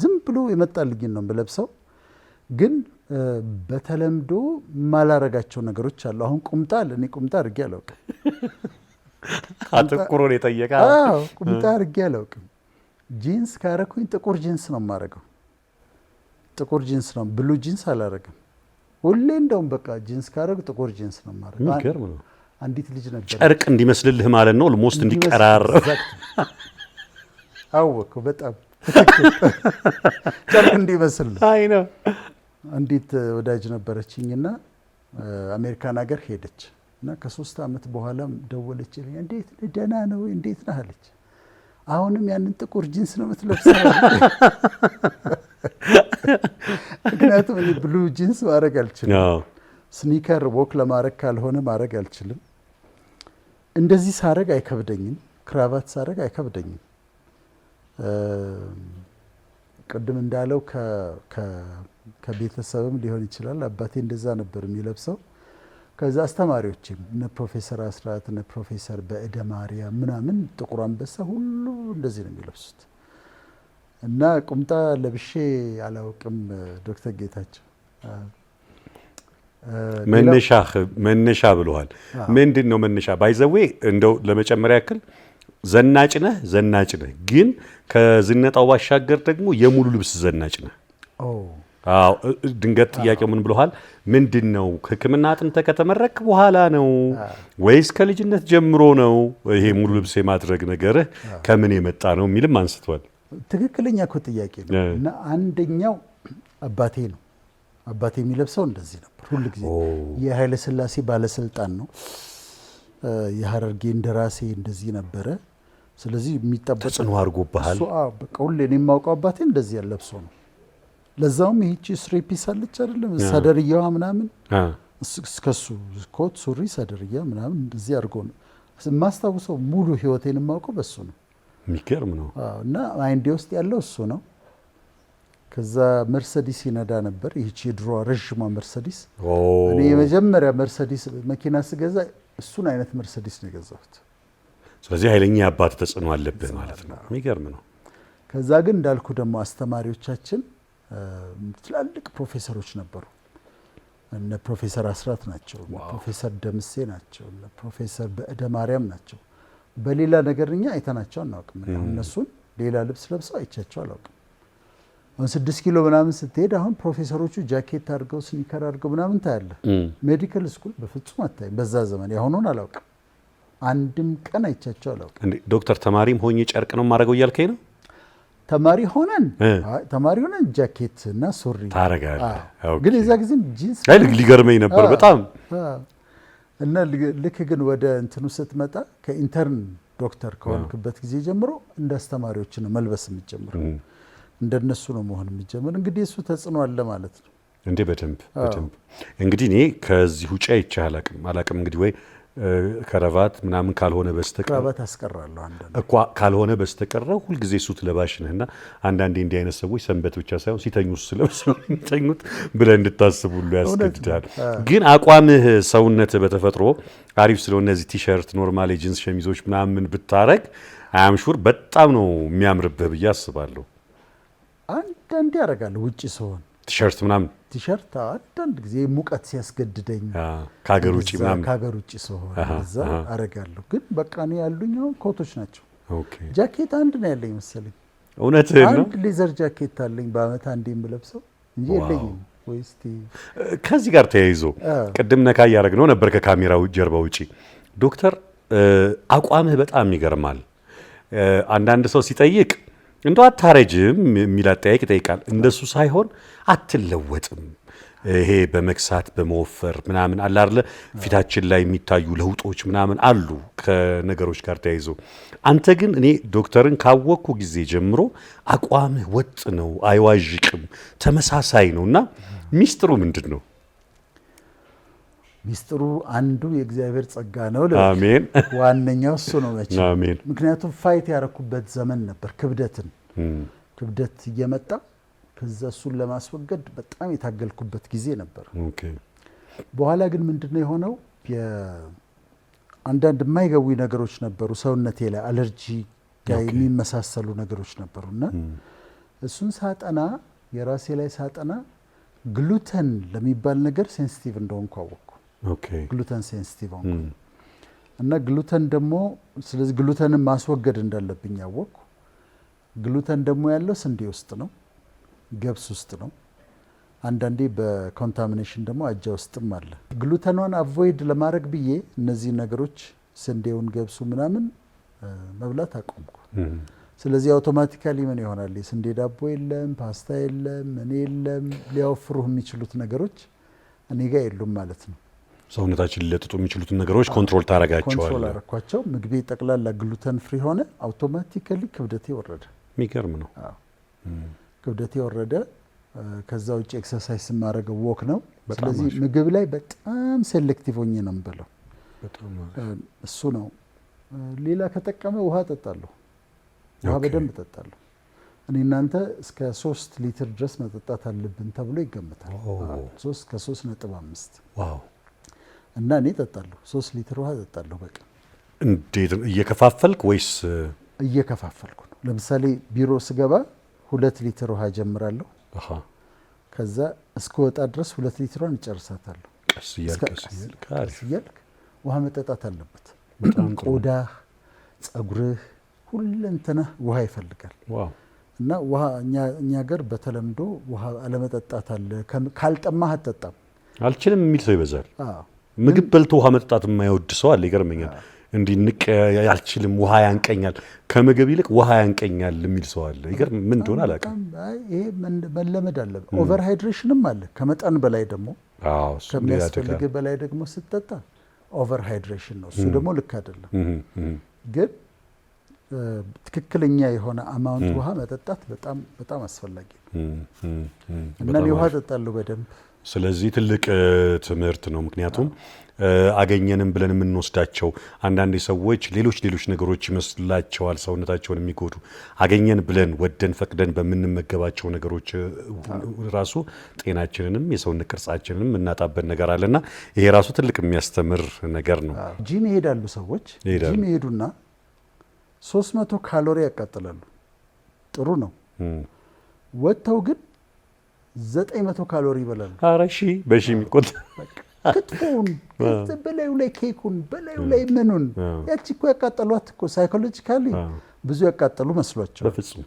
Speaker 2: ዝም ብሎ የመጣልኝ ነው የምለብሰው። ግን በተለምዶ ማላረጋቸው ነገሮች አሉ። አሁን እኔ ቁምጣ አድርጌ አላውቅም።
Speaker 1: አጥቁሮ ነው የጠየቀ።
Speaker 2: ቁምጣ አድርጌ አላውቅም። ጂንስ ካረኩኝ ጥቁር ጂንስ ነው የማደርገው። ጥቁር ጂንስ ነው፣ ብሉ ጂንስ አላረግም። ሁሌ እንደውም በቃ ጂንስ ካረግ ጥቁር ጂንስ ነው የማደርገው።
Speaker 1: የሚገርም ነው።
Speaker 2: አንዲት ልጅ ነበር
Speaker 1: ጨርቅ እንዲመስልልህ ማለት ነው። ኦልሞስት እንዲቀራረብ
Speaker 2: አወኩ። በጣም ጨርቅ እንዲመስል
Speaker 1: አይ ነው።
Speaker 2: አንዲት ወዳጅ ነበረችኝና አሜሪካን ሀገር ሄደች እና ከ3 ዓመት በኋላም ደወለችልኝ። እንዴት ነህ? ደህና ነው? እንዴት ነህ አለች። አሁንም ያንን ጥቁር ጂንስ ነው የምትለብሰው? ምክንያቱም እኔ ብሉ ጂንስ ማድረግ አልችልም። ስኒከር ወክ ለማድረግ ካልሆነ ማድረግ አልችልም። እንደዚህ ሳረግ አይከብደኝም። ክራቫት ሳረግ አይከብደኝም። ቅድም እንዳለው ከቤተሰብም ሊሆን ይችላል። አባቴ እንደዛ ነበር የሚለብሰው። ከዛ አስተማሪዎችም እነ ፕሮፌሰር አስራት እነ ፕሮፌሰር በእደ ማርያም ምናምን ጥቁር አንበሳ ሁሉ እንደዚህ ነው የሚለብሱት። እና ቁምጣ ለብሼ አላውቅም። ዶክተር ጌታቸው
Speaker 1: መነሻ ብለዋል። ምንድን ነው መነሻ? ባይዘዌ እንደው ለመጨመሪያ ያክል ዘናጭ ነህ፣ ግን ከዝነጣው ባሻገር ደግሞ የሙሉ ልብስ ዘናጭ ነህ። አዎ። ድንገት ጥያቄው ምን ብለዋል? ምንድን ነው ሕክምና አጥንተህ ከተመረክ በኋላ ነው ወይስ ከልጅነት ጀምሮ ነው ይሄ ሙሉ ልብስ የማድረግ ነገርህ ከምን የመጣ ነው የሚልም አንስቷል።
Speaker 2: ትክክለኛ እኮ ጥያቄ ነው። እና አንደኛው አባቴ ነው። አባቴ የሚለብሰው እንደዚህ ነበር ሁሉ ጊዜ። የኃይለ ሥላሴ ባለስልጣን ነው። የሐረርጌ እንደራሴ እንደዚህ ነበረ። ስለዚህ የሚጠበቅ
Speaker 1: ተጽዕኖ አድርጎብሃል።
Speaker 2: በቃ ሁሌ እኔ የማውቀው አባቴ እንደዚህ ያለብሶ ነው። ለዛውም ይህቺ ስሬፒስ አለች አይደለም ሰደርያዋ ምናምን እስከሱ ኮት ሱሪ ሰደርያ ምናምን እንደዚህ አድርጎ ነው የማስታውሰው። ሙሉ ህይወቴን የማውቀው በሱ ነው።
Speaker 1: የሚገርም ነው።
Speaker 2: እና ማይንዴ ውስጥ ያለው እሱ ነው። ከዛ መርሰዲስ ይነዳ ነበር። ይህቺ የድሮ ረዥሟ መርሰዲስ። እኔ የመጀመሪያ መርሰዲስ መኪና ስገዛ እሱን አይነት መርሰዲስ ነው የገዛሁት።
Speaker 1: ስለዚህ ኃይለኛ አባት ተጽዕኖ አለብህ ማለት ነው። የሚገርም ነው።
Speaker 2: ከዛ ግን እንዳልኩ ደግሞ አስተማሪዎቻችን ትላልቅ ፕሮፌሰሮች ነበሩ። እነ ፕሮፌሰር አስራት ናቸው፣ እነ ፕሮፌሰር ደምሴ ናቸው፣ እነ ፕሮፌሰር በእደ ማርያም ናቸው። በሌላ ነገር እኛ አይተናቸው አናውቅም። እነሱን ሌላ ልብስ ለብሰው አይቻቸው አላውቅም። አሁን 6 ኪሎ ምናምን ስትሄድ አሁን ፕሮፌሰሮቹ ጃኬት አድርገው ስኒከር አድርገው ምናምን ታያለህ። ሜዲካል ስኩል በፍጹም አታይም። በዛ ዘመን ያሁኑን አላውቅም። አንድም ቀን አይቻቸው አላውቅም።
Speaker 1: እንዴ ዶክተር ተማሪም ሆኜ ጨርቅ ነው የማደርገው እያልከኝ ነው?
Speaker 2: ተማሪ ሆነን ጃኬት እና ሱሪ
Speaker 1: ታረጋለህ።
Speaker 2: ግን የዛ ጊዜም ጂንስ
Speaker 1: ሊገርመኝ ነበር በጣም።
Speaker 2: እና ልክ ግን ወደ እንትኑ ስትመጣ ከኢንተርን ዶክተር ከሆንክበት ጊዜ ጀምሮ እንደ አስተማሪዎች ነው መልበስ የሚጀምረው። እንደነሱ ነው መሆን የሚጀምር። እንግዲህ እሱ ተጽዕኖ አለ ማለት ነው።
Speaker 1: እንዴ በደንብ እንግዲህ እኔ ከዚህ ውጪ አይቻል አላቅም እንግዲህ ወይ ከረባት ምናምን ካልሆነ በስተቀር
Speaker 2: ከረባት አስቀራለሁ
Speaker 1: እኮ ካልሆነ በስተቀር ሁልጊዜ ሱት ለባሽ ነህና አንዳንዴ እንዲህ አይነት ሰዎች ሰንበት ብቻ ሳይሆን ሲተኙ ስለብሰው የሚተኙት ብለህ እንድታስብ ሁሉ ያስገድዳል። ግን አቋምህ ሰውነትህ በተፈጥሮ አሪፍ ስለሆነ እነዚህ ቲሸርት ኖርማል ጂንስ ሸሚዞች ምናምን ብታረግ አያምሹር በጣም ነው የሚያምርብህ ብዬ አስባለሁ።
Speaker 2: አንዳንዴ ያደርጋለሁ ውጪ ስሆን
Speaker 1: ቲሸርት ምናምን
Speaker 2: ቲሸርት አንዳንድ ጊዜ ሙቀት ሲያስገድደኝ
Speaker 1: ከሀገር ውጭ ምናምን
Speaker 2: ከሀገር ውጭ ስሆን እዛ አደርጋለሁ። ግን በቃ እኔ ያሉኝ አሁን ኮቶች ናቸው።
Speaker 1: ኦኬ
Speaker 2: ጃኬት አንድ ነው ያለኝ መሰለኝ።
Speaker 1: እውነትህን ነው?
Speaker 2: አንድ ሌዘር ጃኬት አለኝ በአመት አንዴ የምለብሰው እንጂ የለኝም። ወይስ
Speaker 1: ከዚህ ጋር ተያይዞ ቅድም ነካ እያደረግነው ነበር ከካሜራው ጀርባ ውጪ ዶክተር አቋምህ በጣም ይገርማል። አንዳንድ ሰው ሲጠይቅ እንደው አታረጅም የሚል አጠያየቅ ይጠይቃል። እንደሱ ሳይሆን አትለወጥም። ይሄ በመክሳት በመወፈር ምናምን አለ አይደለ ፊታችን ላይ የሚታዩ ለውጦች ምናምን አሉ ከነገሮች ጋር ተያይዞ። አንተ ግን እኔ ዶክተርን ካወቅኩ ጊዜ ጀምሮ አቋምህ ወጥ ነው፣ አይዋዥቅም፣ ተመሳሳይ ነውና ሚስጥሩ ምንድን ነው?
Speaker 2: ሚስጥሩ አንዱ የእግዚአብሔር ጸጋ ነው።
Speaker 1: አሜን።
Speaker 2: ዋነኛው እሱ ነው መቼም።
Speaker 1: አሜን።
Speaker 2: ምክንያቱም ፋይት ያረኩበት ዘመን ነበር። ክብደት እየመጣ ከዛ እሱን ለማስወገድ በጣም የታገልኩበት ጊዜ ነበር።
Speaker 1: ኦኬ።
Speaker 2: በኋላ ግን ምንድነው የሆነው? አንዳንድ የማይገቡ ነገሮች ነበሩ ሰውነቴ ላይ አለርጂ ጋር የሚመሳሰሉ ነገሮች ነበሩና እሱን ሳጠና የራሴ ላይ ሳጠና ግሉተን ለሚባል ነገር ሴንሲቲቭ እንደሆንኩ አወቅኩ።
Speaker 1: ኦኬ።
Speaker 2: ግሉተን ሴንሲቲቭ ሆንኩ እና ግሉተን ደግሞ ስለዚህ ግሉተንን ማስወገድ እንዳለብኝ አወቅኩ። ግሉተን ደግሞ ያለው ስንዴ ውስጥ ነው፣ ገብስ ውስጥ ነው። አንዳንዴ በኮንታሚኔሽን ደግሞ አጃ ውስጥም አለ። ግሉተኗን አቮይድ ለማድረግ ብዬ እነዚህ ነገሮች ስንዴውን፣ ገብሱ ምናምን መብላት አቆምኩ። ስለዚህ አውቶማቲካሊ ምን ይሆናል? የስንዴ ዳቦ የለም፣ ፓስታ የለም፣ ምን የለም፣ ሊያወፍሩህ የሚችሉት ነገሮች እኔ ጋር የሉም ማለት ነው።
Speaker 1: ሰውነታችን ሊለጥጡ የሚችሉትን ነገሮች ኮንትሮል ታረጋቸዋለህ።
Speaker 2: ኮንትሮል አረኳቸው። ምግቤ ጠቅላላ ግሉተን ፍሪ ሆነ። አውቶማቲካሊ ክብደቴ ወረደ።
Speaker 1: የሚገርም ነው።
Speaker 2: ክብደቴ ወረደ። ከዛ ውጭ ኤክሰርሳይዝ የማደርገው ወክ ነው። ስለዚህ ምግብ ላይ በጣም ሴሌክቲቭ ሆኜ ነው የምበለው። እሱ ነው። ሌላ ከጠቀመ ውሃ እጠጣለሁ። ውሃ በደንብ እጠጣለሁ። እኔ እናንተ እስከ 3 ሊትር ድረስ መጠጣት አለብን ተብሎ ይገመታል። 3 ከ3.5 ዋው። እና እኔ እጠጣለሁ 3 ሊትር ውሃ እጠጣለሁ በቀን።
Speaker 1: እንዴት እየከፋፈልክ ወይስ?
Speaker 2: እየከፋፈልኩ ነው። ለምሳሌ ቢሮ ስገባ 2 ሊትር ውሃ ጀምራለሁ። ከዛ እስከወጣ ድረስ 2 ሊትሯን እጨርሳታለሁ።
Speaker 1: ቀስ እያልክ
Speaker 2: ውሃ መጠጣት አለበት። ቆዳህ፣ ጸጉርህ፣ ሁለንተናህ ውሃ ይፈልጋል። እና ውሃ እኛ ሀገር በተለምዶ ውሃ አለመጠጣት አለ። ካልጠማህ አትጠጣም።
Speaker 1: አልችልም የሚል ሰው ይበዛል። ምግብ በልቶ ውሃ መጠጣት የማይወድ ሰው አለ። ይገርመኛል። እንዲህ ንቅ አልችልም፣ ውሃ ያንቀኛል፣ ከምግብ ይልቅ ውሃ ያንቀኛል የሚል ሰው አለ። ይገርም ምን እንደሆነ አላውቅም።
Speaker 2: ይሄ መለመድ አለበት። ኦቨር ሃይድሬሽንም አለ። ከመጠን በላይ ደግሞ ከሚያስፈልግ በላይ ደግሞ ስትጠጣ ኦቨር ሃይድሬሽን ነው። እሱ ደግሞ ልክ አይደለም። ግን ትክክለኛ የሆነ አማውንት ውሃ መጠጣት በጣም በጣም አስፈላጊ ነው እና እኔ ውሃ እጠጣለሁ በደንብ።
Speaker 1: ስለዚህ ትልቅ ትምህርት ነው። ምክንያቱም አገኘንም ብለን የምንወስዳቸው አንዳንድ ሰዎች ሌሎች ነገሮች ይመስላቸዋል ሰውነታቸውን የሚጎዱ። አገኘን ብለን ወደን ፈቅደን በምንመገባቸው ነገሮች ራሱ ጤናችንንም የሰውነት ቅርጻችንንም እናጣበት ነገር አለና ይሄ ራሱ ትልቅ የሚያስተምር ነገር ነው።
Speaker 2: ጂም ይሄዳሉ ሰዎች። ጂም ይሄዱና 300 ካሎሪ ያቃጥላሉ። ጥሩ ነው። ወጥተው ግን 900 ካሎሪ ይበላሉ።
Speaker 1: ኧረ ሺ በሺ የሚቆጠር
Speaker 2: ክትፎውን በላዩ ላይ ኬኩን በላዩ ላይ ምኑን ያቺ እኮ ያቃጠሏት እኮ ሳይኮሎጂካሊ ብዙ ያቃጠሉ መስሏቸው
Speaker 1: በፍጹም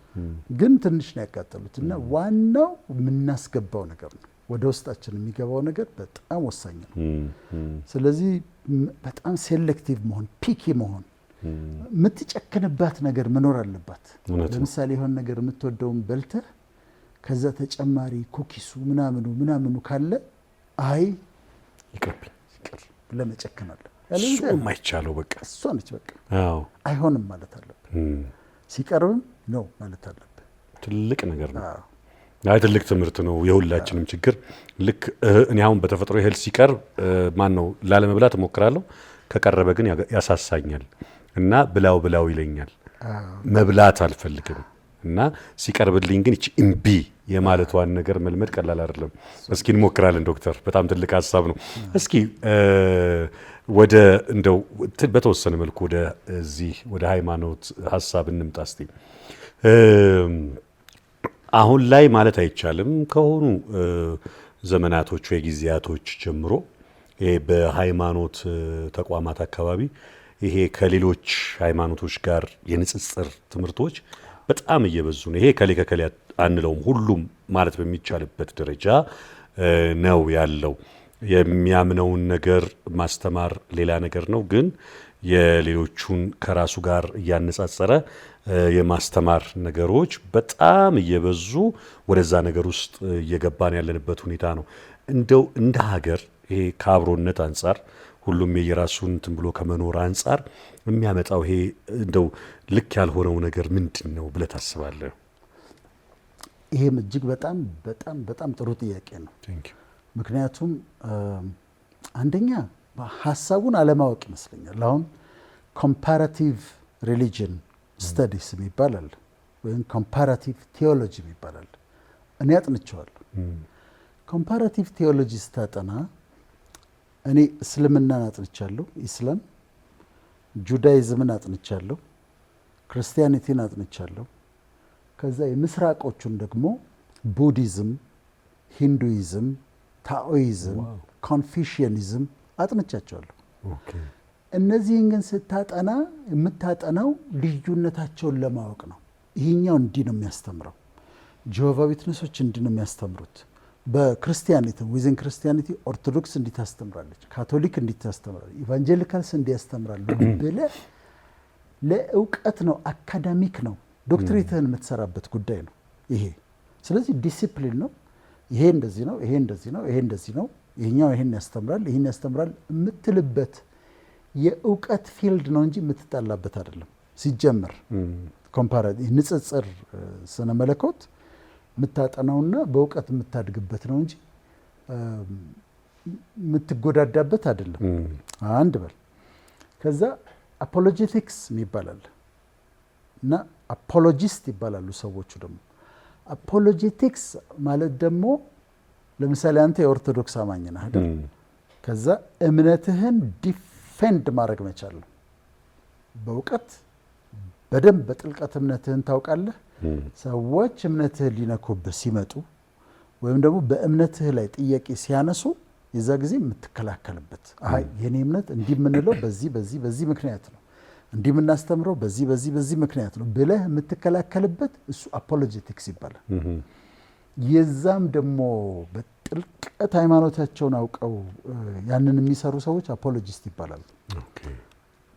Speaker 2: ግን ትንሽ ነው ያቃጠሉት። እና ዋናው የምናስገባው ነገር ነው። ወደ ውስጣችን የሚገባው ነገር በጣም ወሳኝ ነው። ስለዚህ በጣም ሴሌክቲቭ መሆን፣ ፒኪ መሆን፣ የምትጨክንባት ነገር መኖር አለባት። ለምሳሌ የሆነ ነገር የምትወደውን በልተህ ከዛ ተጨማሪ ኩኪሱ ምናምኑ ካለ አይ ይቅር ለመጨከናለ
Speaker 1: እሱ የማይቻለው በቃ
Speaker 2: እሷ ነች በቃ አይሆንም ማለት አለብን። ሲቀርብም ነው ማለት አለብን።
Speaker 1: ትልቅ ነገር ነው። አይ ትልቅ ትምህርት ነው። የሁላችንም ችግር ልክ እኔ አሁን በተፈጥሮ እህል ሲቀርብ ማን ነው ላለመብላት እሞክራለሁ። ከቀረበ ግን ያሳሳኛል እና ብላው ይለኛል። መብላት አልፈልግም እና ሲቀርብልኝ ግን እቺ እምቢ የማለቷን ነገር መልመድ ቀላል አይደለም። እስኪ እንሞክራለን ዶክተር። በጣም ትልቅ ሀሳብ ነው። እስኪ ወደ እንደው በተወሰነ መልኩ ወደ ሃይማኖት ሀሳብ እንምጣ እስቲ። አሁን ላይ ማለት አይቻልም ከሆኑ ዘመናቶች ወይ ጊዜያቶች ጀምሮ ይሄ በሃይማኖት ተቋማት አካባቢ ይሄ ከሌሎች ሃይማኖቶች ጋር የንጽጽር ትምህርቶች በጣም እየበዙ ነው። ይሄ ከሌ አንለውም፣ ሁሉም ማለት በሚቻልበት ደረጃ ነው ያለው። የሚያምነውን ነገር ማስተማር ሌላ ነገር ነው፣ ግን የሌሎቹን ከራሱ ጋር እያነጻጸረ የማስተማር ነገሮች በጣም እየበዙ ወደዛ ነገር ውስጥ እየገባን ያለንበት ሁኔታ ነው። እንደው እንደ ሀገር ይሄ ከአብሮነት አንጻር ሁሉም የየራሱን እንትን ብሎ ከመኖር አንጻር የሚያመጣው ይሄ እንደው ልክ ያልሆነው ነገር ምንድን ነው ብለህ ታስባለህ?
Speaker 2: ይሄም እጅግ በጣም በጣም በጣም ጥሩ ጥያቄ ነው። ምክንያቱም አንደኛ ሀሳቡን አለማወቅ ይመስለኛል። አሁን ኮምፓራቲቭ ሪሊጅን ስተዲስ ይባላል ወይም ኮምፓራቲቭ ቴዎሎጂ ይባላል። እኔ አጥንቼዋለሁ። ኮምፓራቲቭ ቴዎሎጂ ስታጠና እኔ እስልምናን አጥንቻለሁ፣ ኢስላም፣ ጁዳይዝምን አጥንቻለሁ፣ ክርስቲያኒቲን አጥንቻለሁ። ከዛ የምስራቆቹን ደግሞ ቡዲዝም፣ ሂንዱይዝም፣ ታኦይዝም፣ ኮንፊሽያኒዝም አጥንቻቸዋለሁ። እነዚህን ግን ስታጠና የምታጠናው ልዩነታቸውን ለማወቅ ነው። ይሄኛው እንዲህ ነው የሚያስተምረው፣ ጂሆቫ ዊትነሶች እንዲህ ነው የሚያስተምሩት፣ በክርስቲያኒቲ ዊዝን ክርስቲያኒቲ ኦርቶዶክስ እንዲህ ታስተምራለች፣ ካቶሊክ እንዲህ ታስተምራለች፣ ኢቫንጀሊካልስ እንዲህ ያስተምራሉ ብለህ ለእውቀት ነው፣ አካዳሚክ ነው፣ ዶክትሬትህን የምትሰራበት ጉዳይ ነው ይሄ። ስለዚህ ዲሲፕሊን ነው። ይሄ እንደዚህ ነው፣ ይሄ እንደዚህ ነው፣ ይሄ እንደዚህ ነው፣ ይሄኛው ይሄን ያስተምራል፣ ይሄን ያስተምራል የምትልበት የእውቀት ፊልድ ነው እንጂ የምትጣላበት አይደለም። ሲጀመር ኮምፓራቲቭ ንጽጽር ስነ መለኮት የምታጠናውና በእውቀት የምታድግበት ነው እንጂ የምትጎዳዳበት አይደለም። አንድ በል። ከዛ አፖሎጄቲክስ ይባላል እና አፖሎጂስት ይባላሉ ሰዎቹ ደግሞ። አፖሎጄቲክስ ማለት ደግሞ ለምሳሌ አንተ የኦርቶዶክስ አማኝ ነህ አይደል? ከዛ እምነትህን ዲፌንድ ማድረግ መቻል ነው በእውቀት በደንብ በጥልቀት እምነትህን ታውቃለህ። ሰዎች እምነትህን ሊነኩብህ ሲመጡ ወይም ደግሞ በእምነትህ ላይ ጥያቄ ሲያነሱ የዛ ጊዜ የምትከላከልበት አይ የኔ እምነት እንዲህ የምንለው በዚህ በዚህ በዚህ ምክንያት ነው፣ እንዲህ የምናስተምረው በዚህ በዚህ በዚህ ምክንያት ነው ብለህ የምትከላከልበት እሱ አፖሎጄቲክስ ይባላል። የዛም ደግሞ በጥልቀት ሃይማኖታቸውን አውቀው ያንን የሚሰሩ ሰዎች አፖሎጂስት ይባላሉ።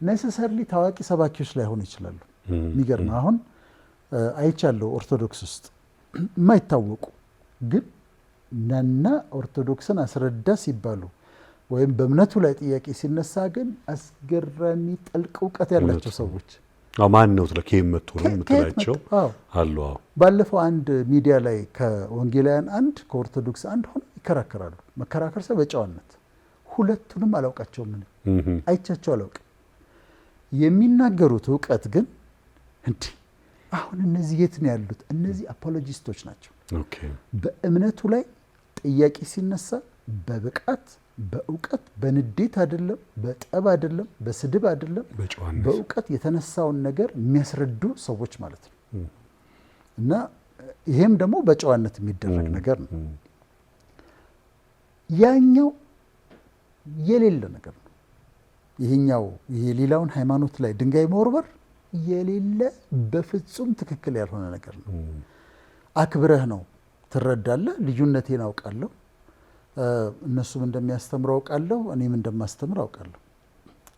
Speaker 2: ኔሰሰርሊ ታዋቂ ሰባኪዎች ላይሆኑ ይችላሉ። የሚገርም አሁን አይቻለሁ ኦርቶዶክስ ውስጥ የማይታወቁ ግን ነና ኦርቶዶክስን አስረዳ ሲባሉ ወይም በእምነቱ ላይ ጥያቄ ሲነሳ ግን አስገራሚ ጥልቅ እውቀት ያላቸው ሰዎች
Speaker 1: ማን ነው ስለከየም መጥቶ ነው የምትላቸው አሉ።
Speaker 2: ባለፈው አንድ ሚዲያ ላይ ከወንጌላውያን አንድ ከኦርቶዶክስ አንድ ሆነ ይከራከራሉ። መከራከር ሰው በጨዋነት ሁለቱንም አላውቃቸውም፣ ምን አይቻቸው አላውቅም። የሚናገሩት እውቀት ግን እንዴ አሁን እነዚህ የት ነው ያሉት? እነዚህ አፖሎጂስቶች ናቸው። በእምነቱ ላይ ጥያቄ ሲነሳ በብቃት በእውቀት በንዴት አይደለም፣ በጠብ አይደለም፣ በስድብ አይደለም፣ በእውቀት የተነሳውን ነገር የሚያስረዱ ሰዎች ማለት ነው። እና ይሄም ደግሞ በጨዋነት የሚደረግ ነገር ነው። ያኛው የሌለ ነገር ነው። ይሄኛው የሌላውን ሃይማኖት ላይ ድንጋይ መወርወር የሌለ በፍጹም ትክክል ያልሆነ ነገር ነው። አክብረህ ነው ትረዳለህ። ልዩነቴን አውቃለሁ፣ እነሱም እንደሚያስተምሩ አውቃለሁ፣ እኔም እንደማስተምር አውቃለሁ።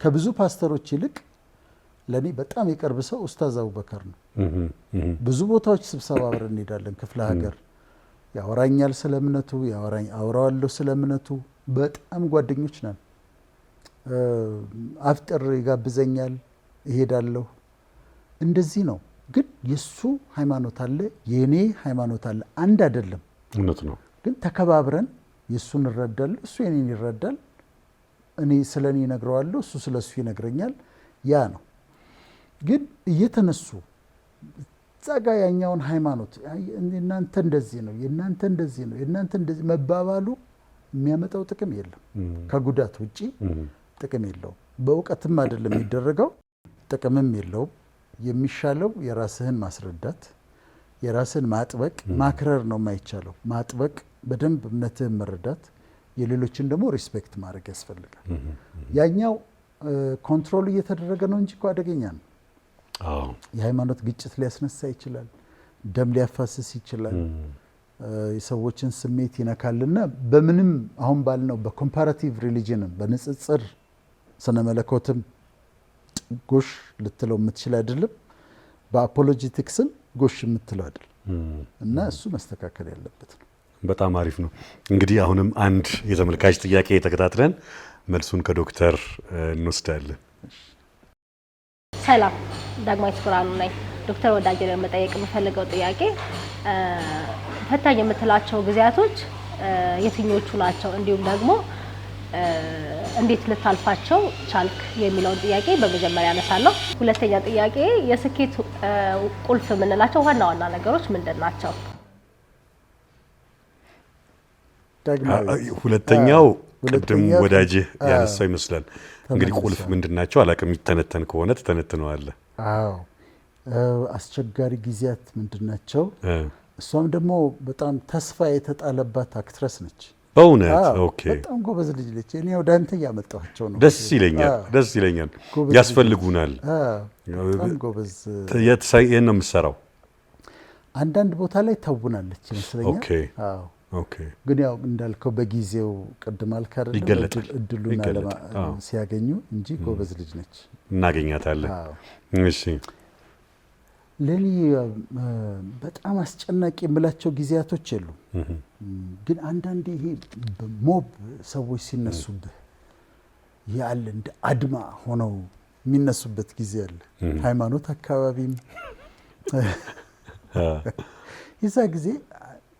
Speaker 2: ከብዙ ፓስተሮች ይልቅ ለእኔ በጣም የቅርብ ሰው ኡስታዝ አቡበከር ነው። ብዙ ቦታዎች ስብሰባ አብረን እንሄዳለን። ክፍለ ሀገር ያወራኛል ስለ እምነቱ፣ አወራዋለሁ ስለ እምነቱ። በጣም ጓደኞች ነን። አፍጥር ይጋብዘኛል፣ እሄዳለሁ። እንደዚህ ነው። ግን የሱ ሃይማኖት አለ፣ የኔ ሃይማኖት አለ። አንድ አይደለም፣
Speaker 1: እውነት ነው። ግን
Speaker 2: ተከባብረን የሱን እንረዳለን፣ እሱ የኔን ይረዳል። እኔ ስለ እኔ እነግረዋለሁ፣ እሱ ስለ እሱ ይነግረኛል። ያ ነው። ግን እየተነሱ እዛ ጋ ያኛውን ሃይማኖት የእናንተ እንደዚህ ነው፣ የእናንተ እንደዚህ ነው፣ የእናንተ እንደዚህ መባባሉ የሚያመጣው ጥቅም የለም። ከጉዳት ውጪ ጥቅም የለውም። በእውቀትም አይደለም የሚደረገው፣ ጥቅምም የለውም። የሚሻለው የራስህን ማስረዳት፣ የራስህን ማጥበቅ። ማክረር ነው የማይቻለው፣ ማጥበቅ፣ በደንብ እምነትህን መረዳት፣ የሌሎችን ደግሞ ሪስፔክት ማድረግ ያስፈልጋል። ያኛው ኮንትሮል እየተደረገ ነው እንጂ እኮ አደገኛ ነው። የሃይማኖት ግጭት ሊያስነሳ ይችላል፣ ደም ሊያፋስስ ይችላል፣ የሰዎችን ስሜት ይነካልና በምንም አሁን ባልነው በኮምፓራቲቭ ሪሊጅንም በንጽጽር ስነ መለኮትም ጎሽ ልትለው የምትችል አይደለም፣ በአፖሎጂቲክስም ጎሽ የምትለው አይደለም። እና እሱ መስተካከል ያለበት ነው።
Speaker 1: በጣም አሪፍ ነው። እንግዲህ አሁንም አንድ የተመልካች ጥያቄ ተከታትለን መልሱን ከዶክተር እንወስዳለን።
Speaker 6: ሰላም፣ ዳግማዊት ብርሃኑ ነኝ። ዶክተር ወዳጄን መጠየቅ የምፈልገው ጥያቄ ፈታኝ የምትላቸው ጊዜያቶች የትኞቹ ናቸው? እንዲሁም ደግሞ እንዴት ልታልፋቸው ቻልክ የሚለውን ጥያቄ በመጀመሪያ አነሳለሁ። ሁለተኛ ጥያቄ የስኬት ቁልፍ የምንላቸው ዋና ዋና ነገሮች ምንድን ናቸው?
Speaker 1: ሁለተኛው ቅድም ወዳጅህ ያነሳው ይመስላል። እንግዲህ ቁልፍ ምንድን ናቸው አላውቅም። የሚተነተን ከሆነ ትተነትነዋለህ።
Speaker 2: አዎ፣ አስቸጋሪ ጊዜያት ምንድን ናቸው? እሷም ደግሞ በጣም ተስፋ የተጣለባት አክትረስ ነች።
Speaker 1: በእውነት ኦኬ።
Speaker 2: በጣም ጎበዝ ልጅ ነች። እኔ ወደ አንተ እያመጣኋቸው ነው።
Speaker 1: ደስ ይለኛል፣ ደስ ይለኛል። ያስፈልጉናል።
Speaker 2: በጣም ጎበዝ።
Speaker 1: የት ነው የምትሰራው?
Speaker 2: አንዳንድ ቦታ ላይ ተውናለች ይመስለኛል።
Speaker 1: ኦኬ
Speaker 2: አዎ
Speaker 1: ኦኬ።
Speaker 2: ግን ያው እንዳልከው በጊዜው ቅድም አልክ አይደለም
Speaker 1: ይገለጣል፣
Speaker 2: እድሉን
Speaker 1: ይገለጣል። አዎ።
Speaker 2: ሲያገኙ እንጂ ጎበዝ ልጅ ነች።
Speaker 1: እናገኛታለን።
Speaker 2: አዎ
Speaker 1: እሺ
Speaker 2: ለኔ በጣም አስጨናቂ የምላቸው ጊዜያቶች የሉም። ግን አንዳንዴ ይሄ ሞብ ሰዎች ሲነሱብህ ያለ እንደ አድማ ሆነው የሚነሱበት ጊዜ አለ። ሃይማኖት አካባቢም የዛ ጊዜ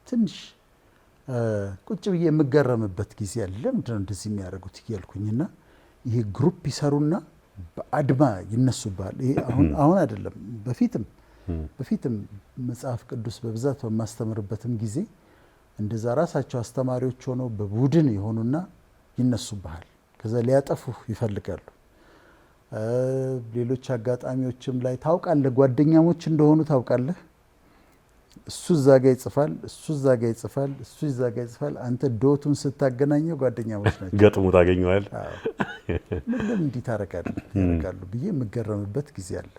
Speaker 2: ትንሽ ቁጭ ብዬ የምገረምበት ጊዜ አለ። ለምንድን ነው እንደዚህ የሚያደርጉት እያልኩኝና ይሄ ግሩፕ ይሰሩና በአድማ ይነሱባል። ይሄ አሁን አይደለም በፊትም መጽሐፍ ቅዱስ በብዛት በማስተምርበትም ጊዜ እንደዛ ራሳቸው አስተማሪዎች ሆነው በቡድን የሆኑና ይነሱብሃል። ከዛ ሊያጠፉህ ይፈልጋሉ። ሌሎች አጋጣሚዎችም ላይ ታውቃለህ፣ ጓደኛሞች እንደሆኑ ታውቃለህ። እሱ እዛ ጋ ይጽፋል፣ እሱ እዛ ጋ ይጽፋል፣ እሱ እዛ ጋ ይጽፋል። አንተ ዶቱን ስታገናኘው ጓደኛሞች ናቸው።
Speaker 1: ገጥሞ ታገኘዋል።
Speaker 2: ምንም እንዲህ ያደርጋሉ ብዬ የምገረምበት ጊዜ አለ።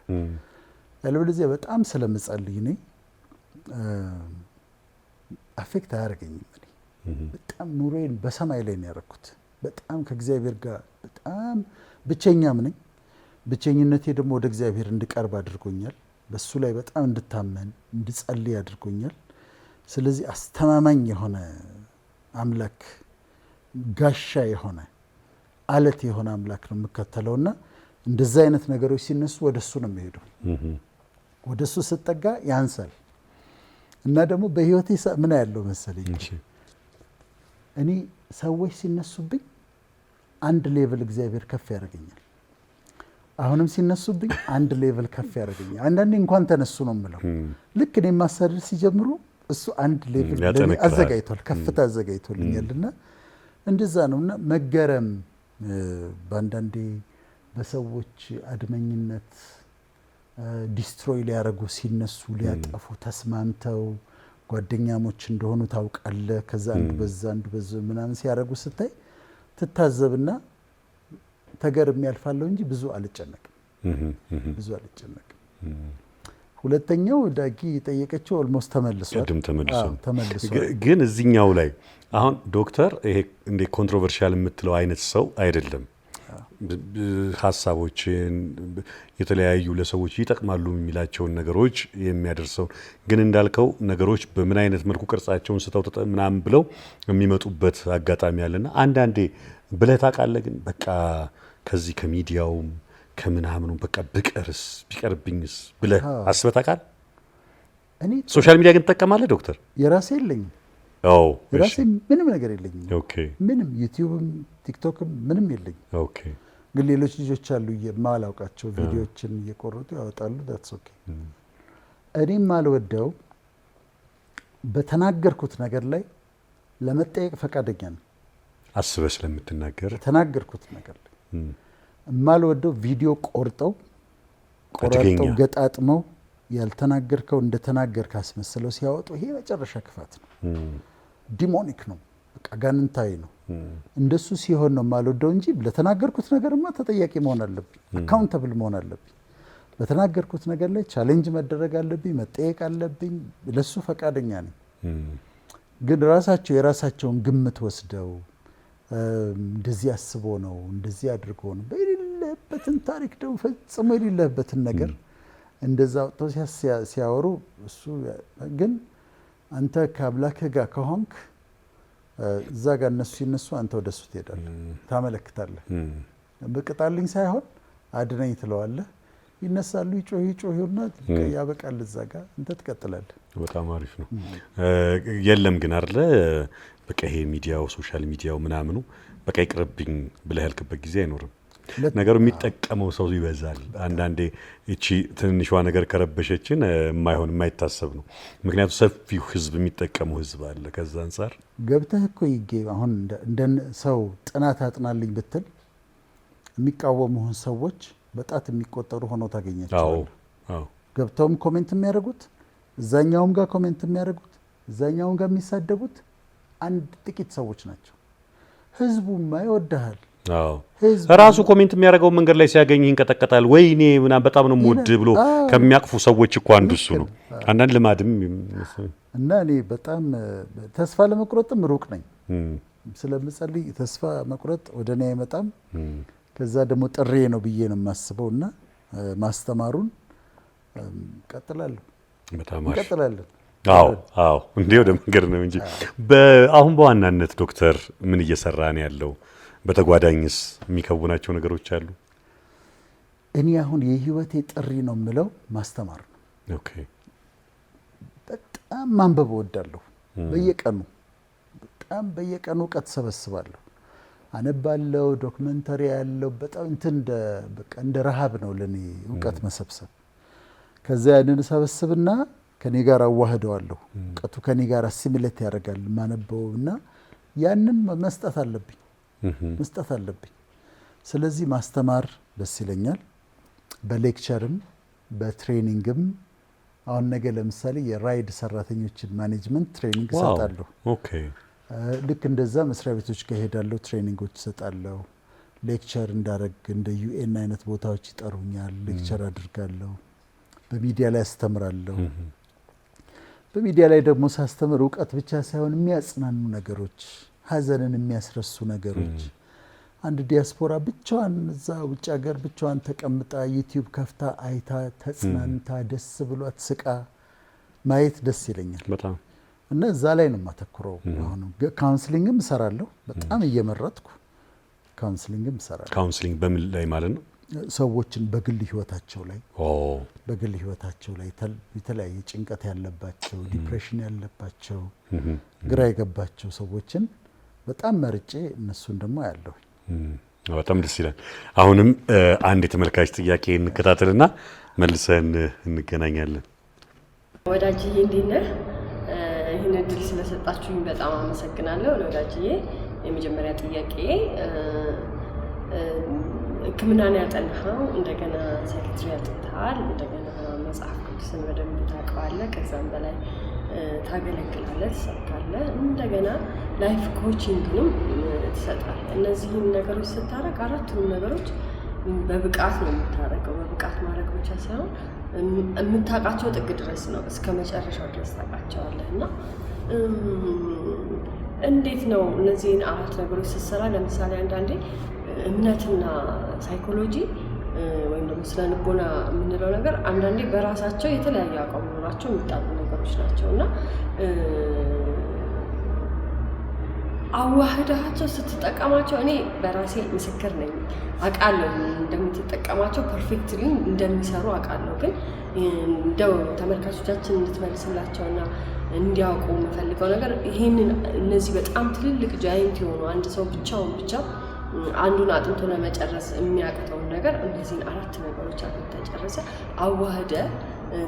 Speaker 2: ያለበለዚያ በጣም ስለምጸልይ እኔ አፌክት አያደርገኝም። በጣም ኑሮዬን በሰማይ ላይ ነው ያደረኩት። በጣም ከእግዚአብሔር ጋር በጣም ብቸኛም ነኝ። ብቸኝነቴ ደግሞ ወደ እግዚአብሔር እንድቀርብ አድርጎኛል። በሱ ላይ በጣም እንድታመን እንድጸልይ አድርጎኛል። ስለዚህ አስተማማኝ የሆነ አምላክ፣ ጋሻ የሆነ አለት የሆነ አምላክ ነው የምከተለውና እንደዛ አይነት ነገሮች ሲነሱ ወደ እሱ ነው የሚሄደው። ወደ እሱ ስጠጋ ያንሳል። እና ደግሞ በህይወቴ ምን ያለው መሰለኝ፣ እኔ ሰዎች ሲነሱብኝ አንድ ሌቭል እግዚአብሔር ከፍ ያደርገኛል። አሁንም ሲነሱብኝ አንድ ሌቭል ከፍ ያደርገኛል። አንዳንዴ እንኳን ተነሱ ነው የምለው። ልክ እኔ ማሳደድ ሲጀምሩ እሱ አንድ ሌቭል አዘጋጅቷል፣ ከፍታ አዘጋጅቶልኛል። እና እንደዛ ነው። እና መገረም በአንዳንዴ በሰዎች አድመኝነት ዲስትሮይ ሊያደርጉ ሲነሱ ሊያጠፉ ተስማምተው ጓደኛሞች እንደሆኑ ታውቃለህ። ከዛ አንዱ በዛ አንዱ በዛ ምናምን ሲያደርጉ ስታይ ትታዘብና ተገርም ያልፋለሁ እንጂ ብዙ አልጨነቅም። ሁለተኛው ዳጊ የጠየቀችው ኦልሞስት ተመልሷል።
Speaker 1: ግን እዚህኛው ላይ አሁን ዶክተር ይሄ እንደ ኮንትሮቨርሻል የምትለው አይነት ሰው አይደለም። ሀሳቦችን የተለያዩ ለሰዎች ይጠቅማሉ የሚላቸውን ነገሮች የሚያደርሰው ግን እንዳልከው ነገሮች በምን አይነት መልኩ ቅርጻቸውን ስተው ምናምን ብለው የሚመጡበት አጋጣሚ አለና አንዳንዴ ብለህ ታውቃለህ። ግን በቃ ከዚህ ከሚዲያውም ከምናምኑ በቃ ብቀርስ ቢቀርብኝስ ብለህ አስበህ ታውቃለህ?
Speaker 2: እኔ
Speaker 1: ሶሻል ሚዲያ ግን ትጠቀማለህ ዶክተር?
Speaker 2: የራሴ የለኝም።
Speaker 1: አዎ
Speaker 2: የራሴ ምንም ነገር የለኝም።
Speaker 1: ኦኬ።
Speaker 2: ምንም ዩቲዩብም ቲክቶክም ምንም የለኝም።
Speaker 1: ኦኬ።
Speaker 2: ግን ሌሎች ልጆች አሉ የማላውቃቸው ቪዲዮዎችን እየቆረጡ ያወጣሉ። ዳትስ ኦኬ። እኔም አልወደው በተናገርኩት ነገር ላይ ለመጠየቅ ፈቃደኛ ነው።
Speaker 1: አስበህ ስለምትናገር
Speaker 2: ተናገርኩት ነገር ላይ የማልወደው ቪዲዮ ቆርጠው ገጣጥመው ያልተናገርከው እንደተናገርክ አስመስለው ሲያወጡ ይሄ መጨረሻ ክፋት ነው። ዲሞኒክ ነው። በቃ ጋንንታዊ ነው። እንደሱ ሲሆን ነው የማልወደው እንጂ ለተናገርኩት ነገርማ ተጠያቂ መሆን አለብኝ፣ አካውንተብል መሆን አለብኝ። በተናገርኩት ነገር ላይ ቻሌንጅ መደረግ አለብኝ፣ መጠየቅ አለብኝ። ለሱ ፈቃደኛ ነኝ። ግን ራሳቸው የራሳቸውን ግምት ወስደው እንደዚህ አስቦ ነው እንደዚህ አድርጎ ነው በሌለበትን ታሪክ ደግሞ ፈጽሞ የሌለበትን ነገር እንደዛ ወጥተው ሲያወሩ እሱ ግን አንተ ከአምላክህ ጋር ከሆንክ እዛ ጋር እነሱ ሲነሱ አንተ ወደሱ ትሄዳለህ፣ ታመለክታለህ። በቅጣልኝ ሳይሆን አድነኝ ትለዋለህ። ይነሳሉ፣ ይጮሁና ያበቃል። እዛ ጋር አንተ ትቀጥላለህ።
Speaker 1: በጣም አሪፍ ነው። የለም ግን አይደለ በቃ ይሄ ሚዲያው ሶሻል ሚዲያው ምናምኑ በቃ ይቅርብኝ ብለህ ያልክበት ጊዜ አይኖርም። ነገሩ የሚጠቀመው ሰው ይበዛል። አንዳንዴ እቺ ትንሿ ነገር ከረበሸችን የማይሆን የማይታሰብ ነው። ምክንያቱም ሰፊው ህዝብ የሚጠቀመው ህዝብ አለ። ከዛ አንጻር
Speaker 2: ገብተህ እኮ አሁን እንደ ሰው ጥናት አጥናልኝ ብትል የሚቃወሙህን ሰዎች በጣት የሚቆጠሩ ሆነው ታገኛቸዋለህ። ገብተውም ኮሜንት የሚያደርጉት እዛኛውም ጋር ኮሜንት የሚያደርጉት እዛኛውም ጋር የሚሳደቡት አንድ ጥቂት ሰዎች ናቸው። ህዝቡማ ይወድሃል፣
Speaker 1: ራሱ ኮሜንት የሚያደርገው መንገድ ላይ ሲያገኝ ይንቀጠቀጣል። ወይኔ ምናምን በጣም ነው የምወድ ብሎ ከሚያቅፉ ሰዎች እኮ አንዱ እሱ ነው። አንዳንድ ልማድም
Speaker 2: እና እኔ በጣም ተስፋ ለመቁረጥም ሩቅ ነኝ ስለምጸልይ ተስፋ መቁረጥ ወደ እኔ አይመጣም። ከዛ ደግሞ ጥሬ ነው ብዬ ነው የማስበው እና ማስተማሩን ቀጥላለሁ።
Speaker 1: በጣም
Speaker 2: እንቀጥላለን።
Speaker 1: አዎ እንዴ ወደ መንገድ ነው እንጂ አሁን በዋናነት ዶክተር ምን እየሰራ ነው ያለው? በተጓዳኝስ የሚከውናቸው ነገሮች አሉ?
Speaker 2: እኔ አሁን የህይወቴ ጥሪ ነው የምለው ማስተማር ነው።
Speaker 1: ኦኬ።
Speaker 2: በጣም ማንበብ እወዳለሁ። በየቀኑ እውቀት ሰበስባለሁ፣ አነባለሁ፣ ዶክመንተሪ ያለው በጣም እንደ ረሃብ ነው ለኔ እውቀት መሰብሰብ። ከዛ ያንን ሰበስብና ከኔ ጋር አዋህደዋለሁ። እውቀቱ ከኔ ጋር አሲሚሌት ያደርጋል ማነበውና ያንን መስጠት አለብኝ። ስለዚህ ማስተማር ደስ ይለኛል። በሌክቸርም በትሬኒንግም አሁን ነገ ለምሳሌ የራይድ ሰራተኞችን ማኔጅመንት ትሬኒንግ እሰጣለሁ።
Speaker 1: ኦኬ።
Speaker 2: ልክ እንደዛ መስሪያ ቤቶች ጋር ሄዳለሁ፣ ትሬኒንጎች እሰጣለሁ። ሌክቸር እንዳረግ እንደ ዩኤን አይነት ቦታዎች ይጠሩኛል፣ ሌክቸር አድርጋለሁ። በሚዲያ ላይ አስተምራለሁ። በሚዲያ ላይ ደግሞ ሳስተምር እውቀት ብቻ ሳይሆን የሚያጽናኑ ነገሮች፣ ሀዘንን የሚያስረሱ ነገሮች። አንድ ዲያስፖራ ብቻዋን እዛ ውጭ ሀገር ብቻዋን ተቀምጣ ዩቲዩብ ከፍታ አይታ ተጽናንታ ደስ ብሏት ስቃ ማየት ደስ ይለኛል በጣም እና እዛ ላይ ነው የማተኩረው። አሁን ካውንስሊንግም እሰራለሁ፣ በጣም እየመረጥኩ ካውንስሊንግም እሰራለሁ።
Speaker 1: ካውንስሊንግ በምን ላይ ማለት ነው?
Speaker 2: ሰዎችን በግል ህይወታቸው ላይ የተለያየ ጭንቀት ያለባቸው፣ ዲፕሬሽን ያለባቸው፣ ግራ የገባቸው ሰዎችን በጣም መርጬ እነሱን ደግሞ ያለሁ።
Speaker 1: በጣም ደስ ይላል። አሁንም አንድ የተመልካች ጥያቄ እንከታተልና መልሰን እንገናኛለን።
Speaker 7: ወዳጅዬ እንዴት ነህ? ይህን እድል ስለሰጣችሁኝ በጣም አመሰግናለሁ። ወዳጅዬ የመጀመሪያ ጥያቄ ሕክምናን ያጠናኸው እንደገና ሴክሬታሪ ያጥንተሃል፣ እንደገና መጽሐፍ ቅዱስን በደንብ ታውቀዋለህ፣ ከዛም በላይ ታገለግላለህ፣ ትሰብካለህ፣ እንደገና ላይፍ ኮቺንግንም ትሰጣለህ። እነዚህን ነገሮች ስታረግ አራቱንም ነገሮች በብቃት ነው የምታረገው። በብቃት ማድረግ ብቻ ሳይሆን የምታውቃቸው ጥግ ድረስ ነው፣ እስከ መጨረሻው ድረስ ታውቃቸዋለህ። እና እንዴት ነው እነዚህን አራት ነገሮች ስትሰራ? ለምሳሌ አንዳንዴ እምነትና ሳይኮሎጂ ወይም ደግሞ ስነ ልቦና የምንለው ነገር አንዳንዴ በራሳቸው የተለያየ አቋም ኖራቸው የሚጣሉ ነገሮች ናቸው እና አዋህዳቸው ስትጠቀማቸው እኔ በራሴ ምስክር ነኝ፣ አውቃለሁ እንደምትጠቀማቸው ፐርፌክትሊ እንደሚሰሩ አውቃለሁ። ግን እንደው ተመልካቾቻችን እንድትመልስላቸውና እንዲያውቁ የምፈልገው ነገር ይሄንን እነዚህ በጣም ትልልቅ ጃይንት የሆኑ አንድ ሰው ብቻውን አንዱን አጥንቶ ለመጨረስ የሚያቅተውን ነገር እነዚህን አራት ነገሮች ተጨረሰ አዋህደ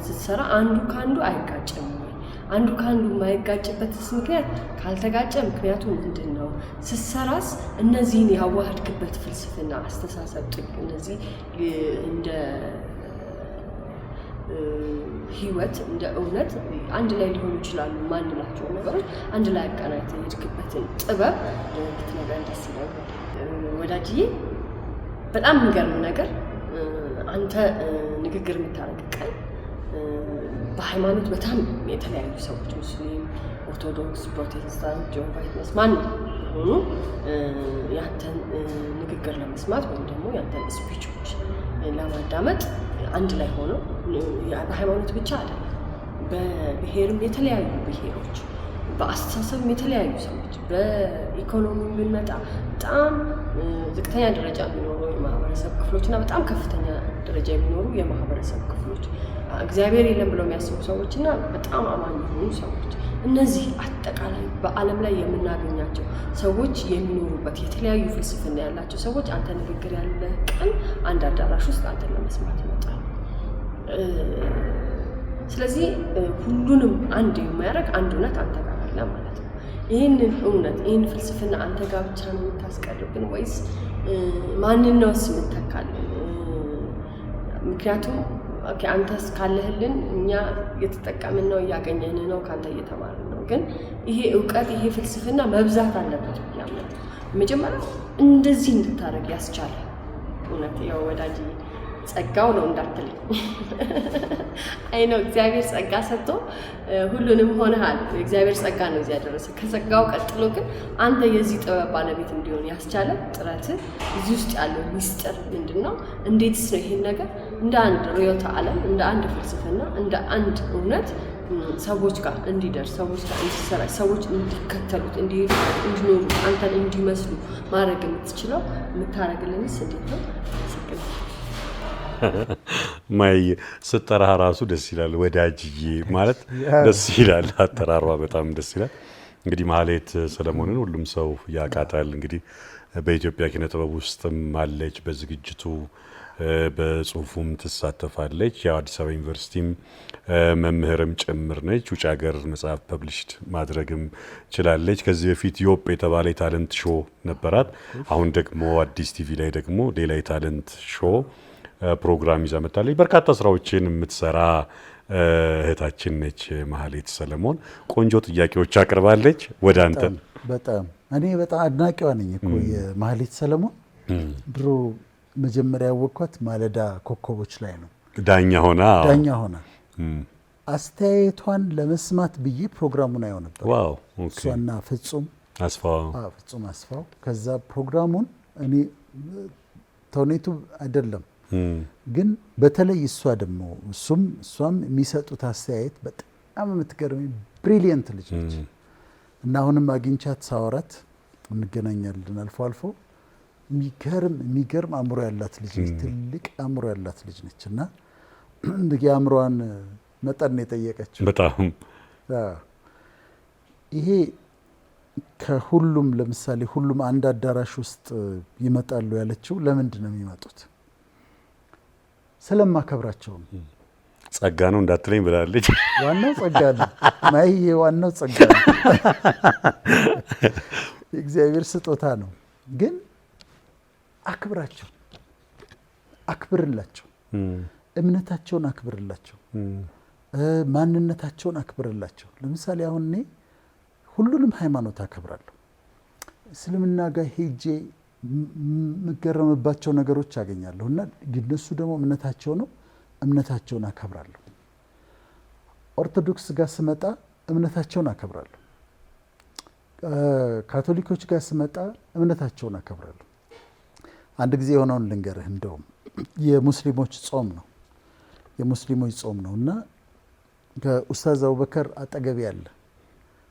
Speaker 7: ስትሰራ አንዱ ከአንዱ አይጋጭም ወይ? አንዱ ከአንዱ የማይጋጭበትስ ምክንያት ካልተጋጨ ምክንያቱ ምንድን ነው? ስትሰራስ እነዚህን ያዋህድክበት ፍልስፍና፣ አስተሳሰብ ጥግ እነዚህ እንደ ህይወት እንደ እውነት አንድ ላይ ሊሆኑ ይችላሉ ማንላቸው ነገሮች አንድ ላይ አቀናጅተህ የሄድክበትን ጥበብ ብትነግረን ደስ ይላል። ወዳጅዬ በጣም የሚገርም ነገር አንተ ንግግር የምታደርግ ቀን በሃይማኖት በጣም የተለያዩ ሰዎች ሙስሊም፣ ኦርቶዶክስ፣ ፕሮቴስታንት፣ ጆሆቫ ዊትነስ ማን ሆኑ ያንተን ንግግር ለመስማት ወይም ደግሞ ያንተን ስፒቾች ለማዳመጥ አንድ ላይ ሆነው በሃይማኖት ብቻ አይደለም፣ በብሔርም የተለያዩ ብሔሮች፣ በአስተሳሰብም የተለያዩ ሰዎች፣ በኢኮኖሚ ብንመጣ በጣም ዝቅተኛ ደረጃ የሚኖሩ የማህበረሰብ ክፍሎች እና በጣም ከፍተኛ ደረጃ የሚኖሩ የማህበረሰብ ክፍሎች፣ እግዚአብሔር የለም ብለው የሚያስቡ ሰዎች እና በጣም አማኝ የሆኑ ሰዎች፣ እነዚህ አጠቃላይ በዓለም ላይ የምናገኛቸው ሰዎች የሚኖሩበት የተለያዩ ፍልስፍና ያላቸው ሰዎች አንተ ንግግር ያለ ቀን አንድ አዳራሽ ውስጥ አንተን ለመስማት ይመጣል። ስለዚህ ሁሉንም አንድ የሚያደርግ አንድ እውነት አንተ ጋር አለ ማለት ነው። ይህንን እውነት ይህን ፍልስፍና አንተ ጋር ብቻ ነው የምታስቀርብን ወይስ ማንን ነውስ የምትተካልን? ምክንያቱም አንተስ ካለህልን እኛ እየተጠቀምን ነው፣ እያገኘን ነው፣ ከአንተ እየተማርን ነው። ግን ይሄ እውቀት ይሄ ፍልስፍና መብዛት አለበት። መጀመሪያ እንደዚህ እንድታደርግ ያስቻለ እውነት ያው ወዳጅ ጸጋው ነው እንዳትልኝ። አይ ነው እግዚአብሔር ጸጋ ሰጥቶ ሁሉንም ሆነሃል። እግዚአብሔር ጸጋ ነው እዚህ ያደረሰ። ከጸጋው ቀጥሎ ግን አንተ የዚህ ጥበብ ባለቤት እንዲሆን ያስቻለ ጥረት እዚህ ውስጥ ያለው ሚስጥር ምንድነው? እንዴትስ ነው ይሄን ነገር እንደ አንድ ርዕዮተ ዓለም እንደ አንድ ፍልስፍና እንደ አንድ እውነት ሰዎች ጋር እንዲደርስ ሰዎች ጋር እንዲሰራጭ ሰዎች እንዲከተሉት እንዲሄዱ እንዲኖሩ አንተን እንዲመስሉ ማድረግ የምትችለው የምታደርግልንስ እንዴት ነው?
Speaker 1: ማይ ስጠራህ ራሱ ደስ ይላል። ወዳጅዬ ማለት ደስ ይላል። አጠራሯ በጣም ደስ ይላል። እንግዲህ ማህሌት ሰለሞንን ሁሉም ሰው ያውቃታል። እንግዲህ በኢትዮጵያ ኪነ ጥበብ ውስጥም አለች። በዝግጅቱ በጽሁፉም ትሳተፋለች። ያው አዲስ አበባ ዩኒቨርሲቲም መምህርም ጭምር ነች። ውጭ ሀገር መጽሐፍ ፐብሊሽድ ማድረግም ችላለች። ከዚህ በፊት ዮፕ የተባለ የታለንት ሾ ነበራት። አሁን ደግሞ አዲስ ቲቪ ላይ ደግሞ ሌላ የታለንት ሾ ፕሮግራም ይዛ መጣለች። በርካታ ስራዎችን የምትሰራ እህታችን ነች ማህሌት ሰለሞን። ቆንጆ ጥያቄዎች አቅርባለች ወደ አንተ።
Speaker 2: በጣም እኔ በጣም አድናቂዋ ነኝ እኮ የማህሌት ሰለሞን። ድሮ መጀመሪያ ያወቅኳት ማለዳ ኮከቦች ላይ ነው ዳኛ ሆና አስተያየቷን ለመስማት ብዬ ፕሮግራሙን አየው ነበር።
Speaker 1: ዋው
Speaker 2: እሷና ፍጹም አስፋው። ከዛ ፕሮግራሙን እኔ ተውኔቱ አይደለም ግን በተለይ እሷ ደግሞ እሷም የሚሰጡት አስተያየት በጣም የምትገርም ብሪሊየንት ልጅ ነች እና አሁንም አግኝቻት ሳወራት እንገናኛለን አልፎ አልፎ። የሚገርም አእምሮ ያላት ልጅ ነች። ትልቅ አእምሮ ያላት ልጅ ነች እና የአእምሮዋን መጠን ነው የጠየቀችው።
Speaker 1: በጣም
Speaker 2: ይሄ ከሁሉም ለምሳሌ ሁሉም አንድ አዳራሽ ውስጥ ይመጣሉ ያለችው ለምንድን ነው የሚመጡት? ስለማከብራቸው ነው።
Speaker 1: ጸጋ ነው እንዳትለኝ ብላለች።
Speaker 2: ዋናው ጸጋ ነው ማይዬ፣ ዋናው ጸጋ ነው። የእግዚአብሔር ስጦታ ነው። ግን አክብራቸው፣ አክብርላቸው፣ እምነታቸውን አክብርላቸው፣ ማንነታቸውን አክብርላቸው። ለምሳሌ አሁን እኔ ሁሉንም ሃይማኖት አከብራለሁ። እስልምና ጋር ሄጄ የምገረምባቸው ነገሮች አገኛለሁ እና እነሱ ደግሞ እምነታቸው ነው፣ እምነታቸውን አከብራለሁ። ኦርቶዶክስ ጋር ስመጣ እምነታቸውን አከብራለሁ። ካቶሊኮች ጋር ስመጣ እምነታቸውን አከብራለሁ። አንድ ጊዜ የሆነውን ልንገርህ። እንደውም የሙስሊሞች ጾም ነው እና ከኡስታዝ አቡበከር አጠገቤ ያለ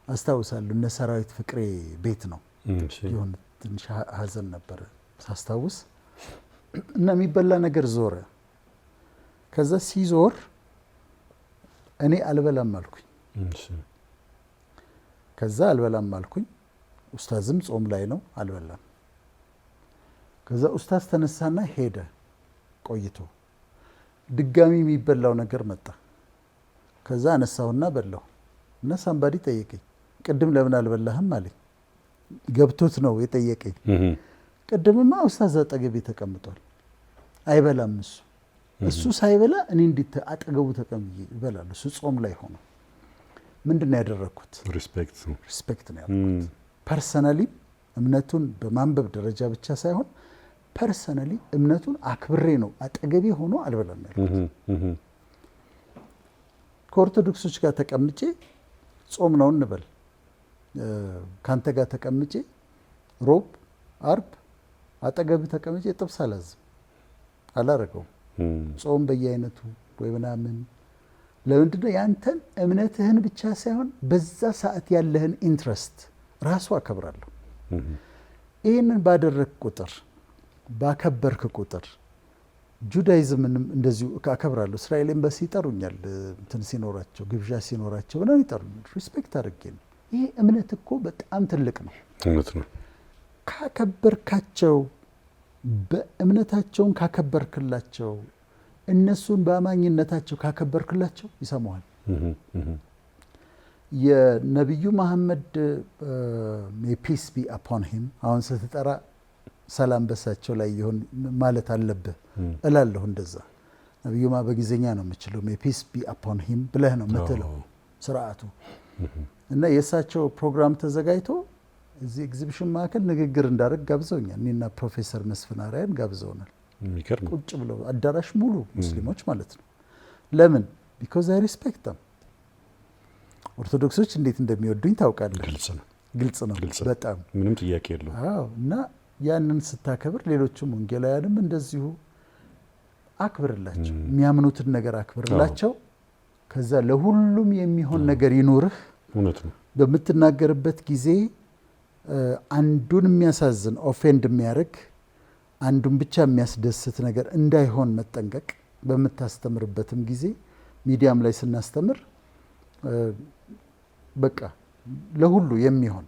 Speaker 2: አስታውሳለሁ። እነ ሰራዊት ፍቅሬ ቤት ነው የሆነ ትንሽ ሀዘን ነበረ ሳስታውስ እና የሚበላ ነገር ዞረ። ከዛ ሲዞር እኔ አልበላም አልኩኝ። ኡስታዝም ጾም ላይ ነው፣ አልበላም። ከዛ ኡስታዝ ተነሳና ሄደ። ቆይቶ ድጋሚ የሚበላው ነገር መጣ። ከዛ አነሳውና በላው እና ሳምባዲ ጠየቀኝ፣ ቅድም ለምን አልበላህም አለኝ። ገብቶት ነው የጠየቀኝ። ቅድምማ ኡስታዝ አጠገቤ ተቀምጧል፣ አይበላም እሱ ሳይበላ እኔ እንዴት አጠገቡ ተቀምዬ እበላለሁ? እሱ ጾም ላይ ሆኖ ምንድን ነው ያደረግኩት? ሪስፔክት ነው ያደረግኩት። ፐርሰናሊ እምነቱን በማንበብ ደረጃ ብቻ ሳይሆን ፐርሰናሊ እምነቱን አክብሬ ነው አጠገቤ ሆኖ አልበላም ያልኩት። ከኦርቶዶክሶች ጋር ተቀምጬ ጾም ነው እንበል፣ ካንተ ጋር ተቀምጬ ሮብ አርብ አጠገብ ተቀምጬ ጥብስ አላረገውም። ጾም በየአይነቱ ወይ ምናምን። ለምንድን ነው? ያንተን እምነትህን ብቻ ሳይሆን በዛ ሰዓት ያለህን ኢንትረስት ራሱ አከብራለሁ። ይህንን ባደረግ ቁጥር ባከበርክ ቁጥር ጁዳይዝምንም እንደዚሁ አከብራለሁ። እስራኤል ኤምባሲ ይጠሩኛል፣ እንትን ሲኖራቸው ግብዣ ሲኖራቸው ነው ይጠሩኛል። ሪስፔክት አድርጌ ነው። ይሄ እምነት እኮ በጣም ትልቅ ነው። እውነት ነው። ካከበርካቸው፣ በእምነታቸውን ካከበርክላቸው፣ እነሱን በአማኝነታቸው ካከበርክላቸው ይሰማዋል። የነቢዩ መሐመድ ፒስ ቢ አፖን ሂም አሁን ስትጠራ ሰላም በሳቸው ላይ ይሁን ማለት አለብህ እላለሁ። እንደዛ ነቢዩማ በጊዜኛ ነው የምችለው። ፒስ ቢ አፖን ሂም ብለህ ነው የምትለው ስርዓቱ። እና የእሳቸው ፕሮግራም ተዘጋጅቶ እዚህ ኤግዚቢሽን ማዕከል ንግግር እንዳደረግ ጋብዘውኛል። እኔና ፕሮፌሰር መስፍን አርአያን ጋብዘውናል።
Speaker 1: የሚገርም
Speaker 2: ቁጭ ብለው አዳራሽ ሙሉ ሙስሊሞች ማለት ነው። ለምን? ቢኮዝ አይ ሪስፔክት ደም። ኦርቶዶክሶች እንዴት እንደሚወዱኝ ታውቃለህ። ግልጽ ነው በጣም
Speaker 1: ምንም ጥያቄ የለውም።
Speaker 2: አዎ። እና ያንን ስታከብር ሌሎችም ወንጌላውያንም እንደዚሁ አክብርላቸው፣ የሚያምኑትን ነገር አክብርላቸው። ከዛ ለሁሉም የሚሆን ነገር ይኖርህ።
Speaker 1: እውነት ነው።
Speaker 2: በምትናገርበት ጊዜ አንዱን የሚያሳዝን ኦፌንድ የሚያደርግ አንዱን ብቻ የሚያስደስት ነገር እንዳይሆን መጠንቀቅ። በምታስተምርበትም ጊዜ ሚዲያም ላይ ስናስተምር በቃ ለሁሉ የሚሆን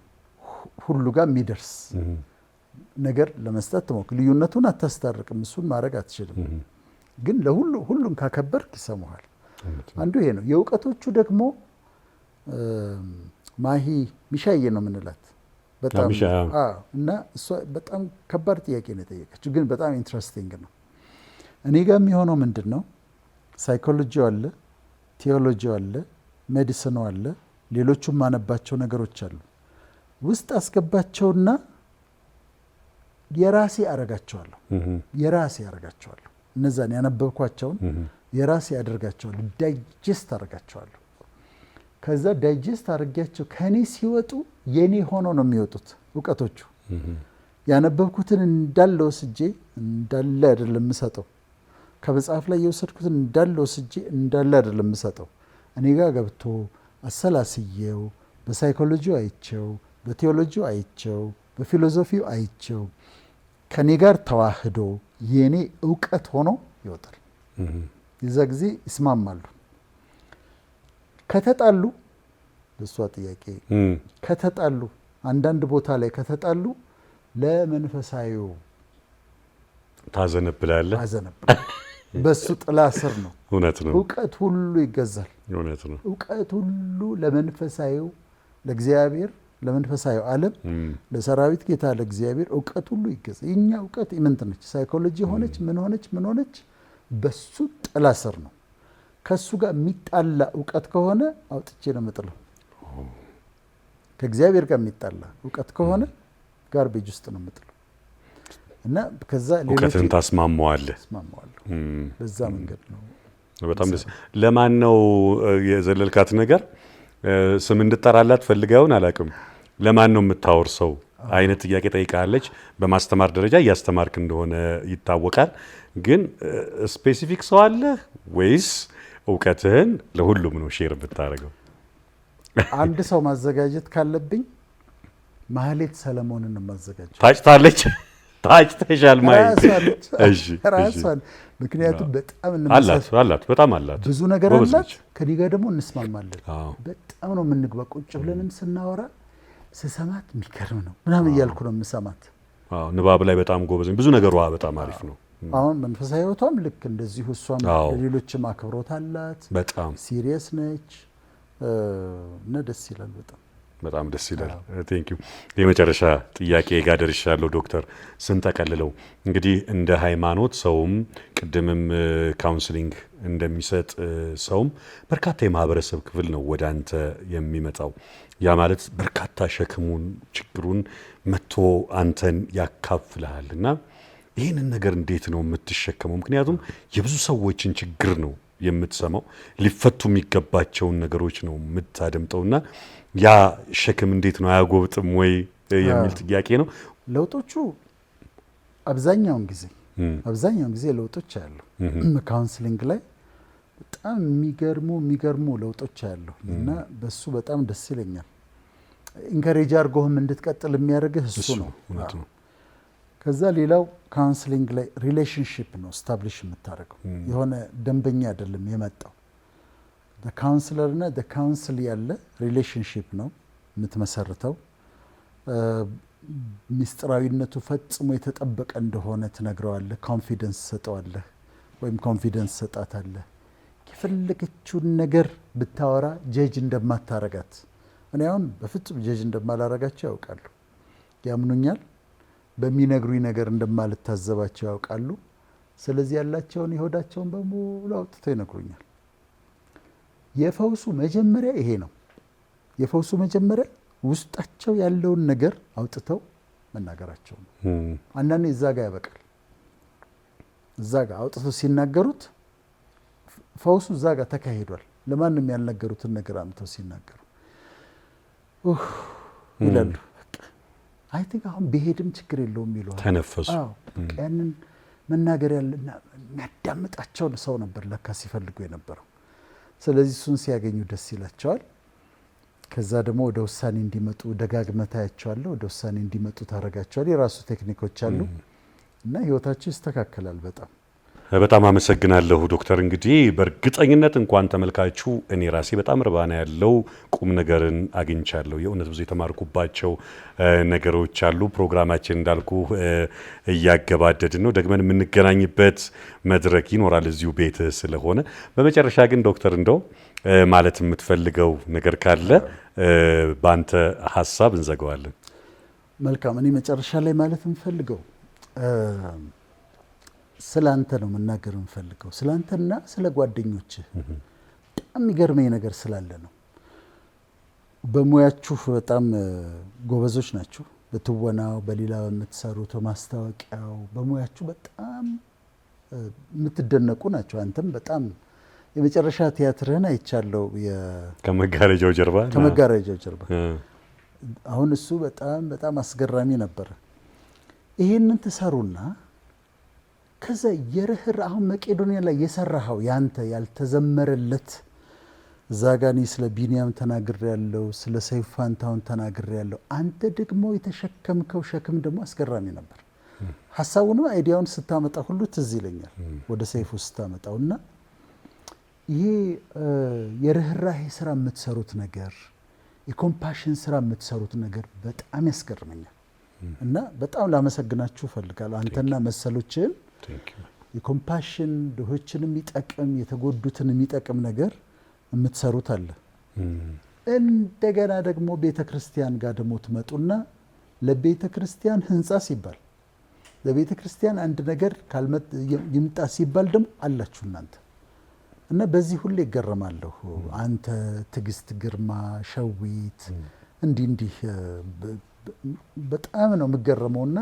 Speaker 2: ሁሉ ጋር የሚደርስ ነገር ለመስጠት ትሞክር። ልዩነቱን አታስታርቅም፣ እሱን ማድረግ አትችልም። ግን ሁሉን ካከበርክ ይሰሙሃል። አንዱ ይሄ ነው። የእውቀቶቹ ደግሞ ማሂ ሚሻዬ ነው የምንላት በጣም እና እሷ በጣም ከባድ ጥያቄ ነው የጠየቀችው፣ ግን በጣም ኢንትረስቲንግ ነው። እኔ ጋር የሚሆነው ምንድን ነው? ሳይኮሎጂው አለ፣ ቴዎሎጂው አለ፣ ሜዲሲኑ አለ፣ ሌሎቹም ማነባቸው ነገሮች አሉ። ውስጥ አስገባቸውና የራሴ አረጋቸዋለሁ። እነዛን ያነበብኳቸውን የራሴ አደርጋቸዋለሁ፣ ዳይጀስት አደርጋቸዋለሁ። ከዛ ዳይጀስት አድርጊያቸው ከኔ ሲወጡ የኔ ሆኖ ነው የሚወጡት እውቀቶቹ። ያነበብኩትን እንዳለ ወስጄ እንዳለ አይደለም የምሰጠው። ከመጽሐፍ ላይ የወሰድኩትን እንዳለ ወስጄ እንዳለ አይደለም የምሰጠው። እኔ ጋር ገብቶ አሰላስየው፣ በሳይኮሎጂው አይቸው፣ በቴዎሎጂው አይቸው፣ በፊሎዞፊው አይቸው ከኔ ጋር ተዋህዶ የኔ እውቀት ሆኖ ይወጣል። የዛ ጊዜ ይስማማሉ። ከተጣሉ በሷ ጥያቄ ከተጣሉ አንዳንድ ቦታ ላይ ከተጣሉ ለመንፈሳዊው
Speaker 1: ታዘነብላለህ።
Speaker 2: በሱ ጥላ ስር ነው።
Speaker 1: እውነት ነው።
Speaker 2: እውቀት ሁሉ ይገዛል።
Speaker 1: እውነት ነው።
Speaker 2: እውቀት ሁሉ ለመንፈሳዊው ለእግዚአብሔር ለመንፈሳዊው ዓለም ለሰራዊት ጌታ ለእግዚአብሔር እውቀት ሁሉ ይገዛል። የኛ እውቀት ኢምንት ነች። ሳይኮሎጂ ሆነች ምን ሆነች በሱ ጥላ ስር ነው። ከሱ ጋር የሚጣላ እውቀት ከሆነ አውጥቼ ነው የምጥለው። ከእግዚአብሔር ጋር የሚጣላ እውቀት ከሆነ ጋርቤጅ ውስጥ ነው የምጥለው እና ከዛ
Speaker 1: እውቀትን ታስማማዋለህ።
Speaker 2: በዛ መንገድ ነው።
Speaker 1: በጣም ደስ። ለማን ነው የዘለልካት ነገር? ስም እንድጠራላት ፈልጋውን አላውቅም። ለማን ነው የምታወርሰው አይነት ጥያቄ ጠይቃለች። በማስተማር ደረጃ እያስተማርክ እንደሆነ ይታወቃል። ግን ስፔሲፊክ ሰው አለ ወይስ እውቀትህን ለሁሉም ነው ሼር ብታደርገው?
Speaker 2: አንድ ሰው ማዘጋጀት ካለብኝ ማህሌት ሰለሞንን ማዘጋጀት።
Speaker 1: ታጭታለች። ታጭተሻል ማለት
Speaker 2: እሺ። ራሷን ምክንያቱም በጣም
Speaker 1: አላት በጣም አላት፣
Speaker 2: ብዙ ነገር አላት። ከኔ ጋር ደግሞ እንስማማለን። በጣም ነው የምንግባ። ቁጭ ብለንም ስናወራ ስሰማት የሚገርም ነው ምናምን እያልኩ ነው የምሰማት።
Speaker 1: ንባብ ላይ በጣም ጎበዝ፣ ብዙ ነገሯ በጣም አሪፍ ነው።
Speaker 2: አሁን መንፈሳዊ ህይወቷም ልክ እንደዚሁ እሷም ለሌሎችም አክብሮት አላት።
Speaker 1: በጣም
Speaker 2: ሲሪየስ ነች እና ደስ ይላል።
Speaker 1: በጣም ደስ ይላል። ቴንክ ዩ። የመጨረሻ ጥያቄ ጋር ደርሻለሁ ዶክተር። ስንጠቀልለው እንግዲህ እንደ ሃይማኖት ሰውም ቅድምም ካውንስሊንግ እንደሚሰጥ ሰውም በርካታ የማህበረሰብ ክፍል ነው ወደ አንተ የሚመጣው። ያ ማለት በርካታ ሸክሙን ችግሩን መጥቶ አንተን ያካፍልሃል እና ይህንን ነገር እንዴት ነው የምትሸከመው? ምክንያቱም የብዙ ሰዎችን ችግር ነው የምትሰማው፣ ሊፈቱ የሚገባቸውን ነገሮች ነው የምታደምጠውና ያ ሸክም እንዴት ነው አያጎብጥም ወይ የሚል ጥያቄ ነው።
Speaker 2: ለውጦቹ አብዛኛውን ጊዜ ለውጦች አሉ። ካውንስሊንግ ላይ በጣም የሚገርሙ ለውጦች አሉ እና በሱ በጣም ደስ ይለኛል። ኢንከሬጅ አድርጎህም እንድትቀጥል የሚያደርግህ እሱ ነው። ከዛ ሌላው ካውንስሊንግ ላይ ሪሌሽንሺፕ ነው ስታብሊሽ የምታደርገው። የሆነ ደንበኛ አይደለም የመጣው። ካውንስለር እና ካውንስል ያለ ሪሌሽንሺፕ ነው የምትመሰርተው። ሚስጥራዊነቱ ፈጽሞ የተጠበቀ እንደሆነ ትነግረዋለህ። ኮንፊደንስ ሰጠዋለህ ወይም ኮንፊደንስ ሰጣታለህ። የፈለገችውን ነገር ብታወራ ጀጅ እንደማታረጋት። እኔ አሁን በፍጹም ጀጅ እንደማላረጋቸው ያውቃሉ፣ ያምኑኛል። በሚነግሩኝ ነገር እንደማልታዘባቸው ያውቃሉ። ስለዚህ ያላቸውን የሆዳቸውን በሙሉ አውጥተው ይነግሩኛል። የፈውሱ መጀመሪያ ይሄ ነው። የፈውሱ መጀመሪያ ውስጣቸው ያለውን ነገር አውጥተው መናገራቸው ነው። አንዳንዴ እዛ ጋር ያበቃል። እዛ ጋር አውጥተው ሲናገሩት ፈውሱ እዛ ጋር ተካሂዷል። ለማንም ያልነገሩትን ነገር አምጥተው ሲናገሩ ይላሉ። አይ ቲንክ አሁን ብሄድም ችግር የለውም ይሏል።
Speaker 1: ተነፈሱ።
Speaker 2: ያንን መናገር ያለና የሚያዳምጣቸውን ሰው ነበር ለካ ሲፈልጉ የነበረው። ስለዚህ እሱን ሲያገኙ ደስ ይላቸዋል። ከዛ ደግሞ ወደ ውሳኔ እንዲመጡ ደጋግመህ ታያቸዋለህ። ወደ ውሳኔ እንዲመጡ ታደርጋቸዋለህ። የራሱ ቴክኒኮች አሉ እና ህይወታቸው ይስተካከላል በጣም።
Speaker 1: በጣም አመሰግናለሁ ዶክተር። እንግዲህ በእርግጠኝነት እንኳን ተመልካቹ እኔ ራሴ በጣም ርባና ያለው ቁም ነገርን አግኝቻለሁ። የእውነት ብዙ የተማርኩባቸው ነገሮች አሉ። ፕሮግራማችን እንዳልኩ እያገባደድን ነው። ደግመን የምንገናኝበት መድረክ ይኖራል እዚሁ ቤት ስለሆነ፣ በመጨረሻ ግን ዶክተር እንደው ማለት የምትፈልገው ነገር ካለ በአንተ ሀሳብ እንዘጋዋለን።
Speaker 2: መልካም። እኔ መጨረሻ ላይ ማለት የምፈልገው ስላንተ ነው መናገር የምፈልገው፣ ስላንተና ስለ ጓደኞችህ። በጣም የሚገርመኝ ነገር ስላለ ነው። በሙያችሁ በጣም ጎበዞች ናችሁ። በትወናው፣ በሌላ በምትሰሩት፣ በማስታወቂያው፣ በሙያችሁ በጣም የምትደነቁ ናቸው። አንተም በጣም የመጨረሻ ቲያትርህን አይቻለው፣
Speaker 1: ከመጋረጃው ጀርባ።
Speaker 2: አሁን እሱ በጣም በጣም አስገራሚ ነበረ። ይሄንን ትሰሩና ከዛ አሁን መቄዶንያ ላይ የሰራኸው ያንተ ያልተዘመረለት እዛ ጋ እኔ ስለ ቢኒያም ተናግሬ ያለው፣ ስለ ሰይፉ ፋንታሁን ተናግሬ ያለው፣ አንተ ደግሞ የተሸከምከው ሸክም ደግሞ አስገራሚ ነበር። ሀሳቡንም አይዲያውን ስታመጣ ሁሉ ትዝ ይለኛል ወደ ሰይፉ ስታመጣው እና ይሄ የርህራሄ ስራ የምትሰሩት ነገር፣ የኮምፓሽን ስራ የምትሰሩት ነገር በጣም ያስገርመኛል እና በጣም ላመሰግናችሁ እፈልጋለሁ። አንተና መሰሎችህን የኮምፓሽን ድሆችን የሚጠቅም የተጎዱትን የሚጠቅም ነገር የምትሰሩት አለ። እንደገና ደግሞ ቤተ ክርስቲያን ጋር ደግሞ ትመጡና ለቤተ ክርስቲያን ህንፃ ሲባል ለቤተ ክርስቲያን አንድ ነገር ይምጣ ሲባል ደግሞ አላችሁ እናንተ እና በዚህ ሁሌ ይገረማለሁ። አንተ፣ ትዕግስት ግርማ፣ ሸዊት እንዲህ በጣም ነው የምገረመውና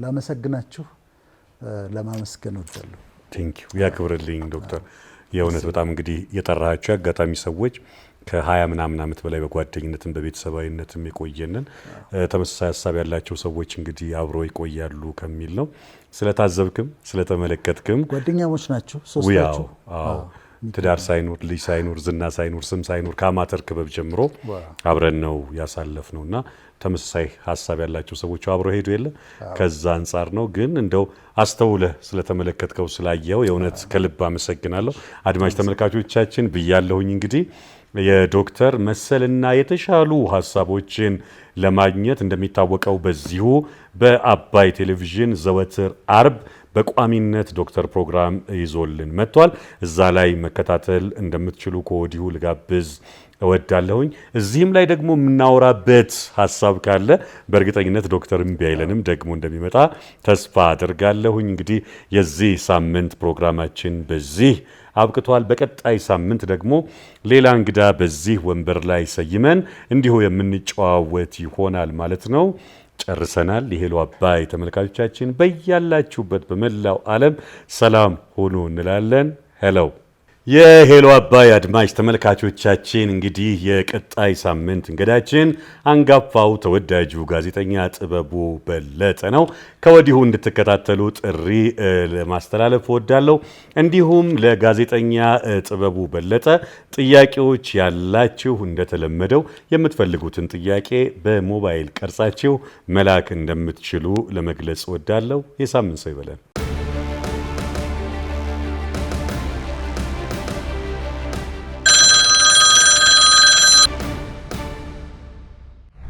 Speaker 2: ላመሰግናችሁ ለማመስገን ወዳለሁ።
Speaker 1: ቴንኪዩ ያክብርልኝ ዶክተር። የእውነት በጣም እንግዲህ የጠራሃቸው አጋጣሚ ሰዎች ከ20 ምናምን ዓመት በላይ በጓደኝነትም በቤተሰባዊነትም የቆየንን ተመሳሳይ ሀሳብ ያላቸው ሰዎች እንግዲህ አብሮ ይቆያሉ ከሚል ነው። ስለታዘብክም ስለተመለከትክም
Speaker 2: ጓደኛሞች ናቸው ሶስታችሁ።
Speaker 1: ትዳር ሳይኖር ልጅ ሳይኖር ዝና ሳይኖር ስም ሳይኖር ከአማተር ክበብ ጀምሮ አብረን ነው ያሳለፍነውና ተመሳሳይ ሀሳብ ያላቸው ሰዎች አብረው ሄዱ የለ ከዛ አንጻር ነው። ግን እንደው አስተውለህ ስለተመለከትከው ስላየው የእውነት ከልብ አመሰግናለሁ። አድማጭ ተመልካቾቻችን ብያለሁኝ እንግዲህ የዶክተር መሰልና የተሻሉ ሀሳቦችን ለማግኘት እንደሚታወቀው በዚሁ በአባይ ቴሌቪዥን ዘወትር አርብ በቋሚነት ዶክተር ፕሮግራም ይዞልን መጥቷል። እዛ ላይ መከታተል እንደምትችሉ ከወዲሁ ልጋብዝ እወዳለሁኝ። እዚህም ላይ ደግሞ የምናወራበት ሀሳብ ካለ በእርግጠኝነት ዶክተር እምቢ አይለንም ደግሞ እንደሚመጣ ተስፋ አድርጋለሁኝ። እንግዲህ የዚህ ሳምንት ፕሮግራማችን በዚህ አብቅቷል። በቀጣይ ሳምንት ደግሞ ሌላ እንግዳ በዚህ ወንበር ላይ ሰይመን እንዲሁ የምንጨዋወት ይሆናል ማለት ነው። ጨርሰናል። የሄሎ አባይ ተመልካቾቻችን በያላችሁበት በመላው ዓለም ሰላም ሆኖ እንላለን። ሄሎ የሄሎ አባይ አድማጭ ተመልካቾቻችን እንግዲህ የቀጣይ ሳምንት እንግዳችን አንጋፋው ተወዳጁ ጋዜጠኛ ጥበቡ በለጠ ነው። ከወዲሁ እንድትከታተሉ ጥሪ ለማስተላለፍ እወዳለሁ። እንዲሁም ለጋዜጠኛ ጥበቡ በለጠ ጥያቄዎች ያላችሁ እንደተለመደው የምትፈልጉትን ጥያቄ በሞባይል ቀርጻችሁ መላክ እንደምትችሉ ለመግለጽ እወዳለሁ። የሳምንት ሰው ይበለን።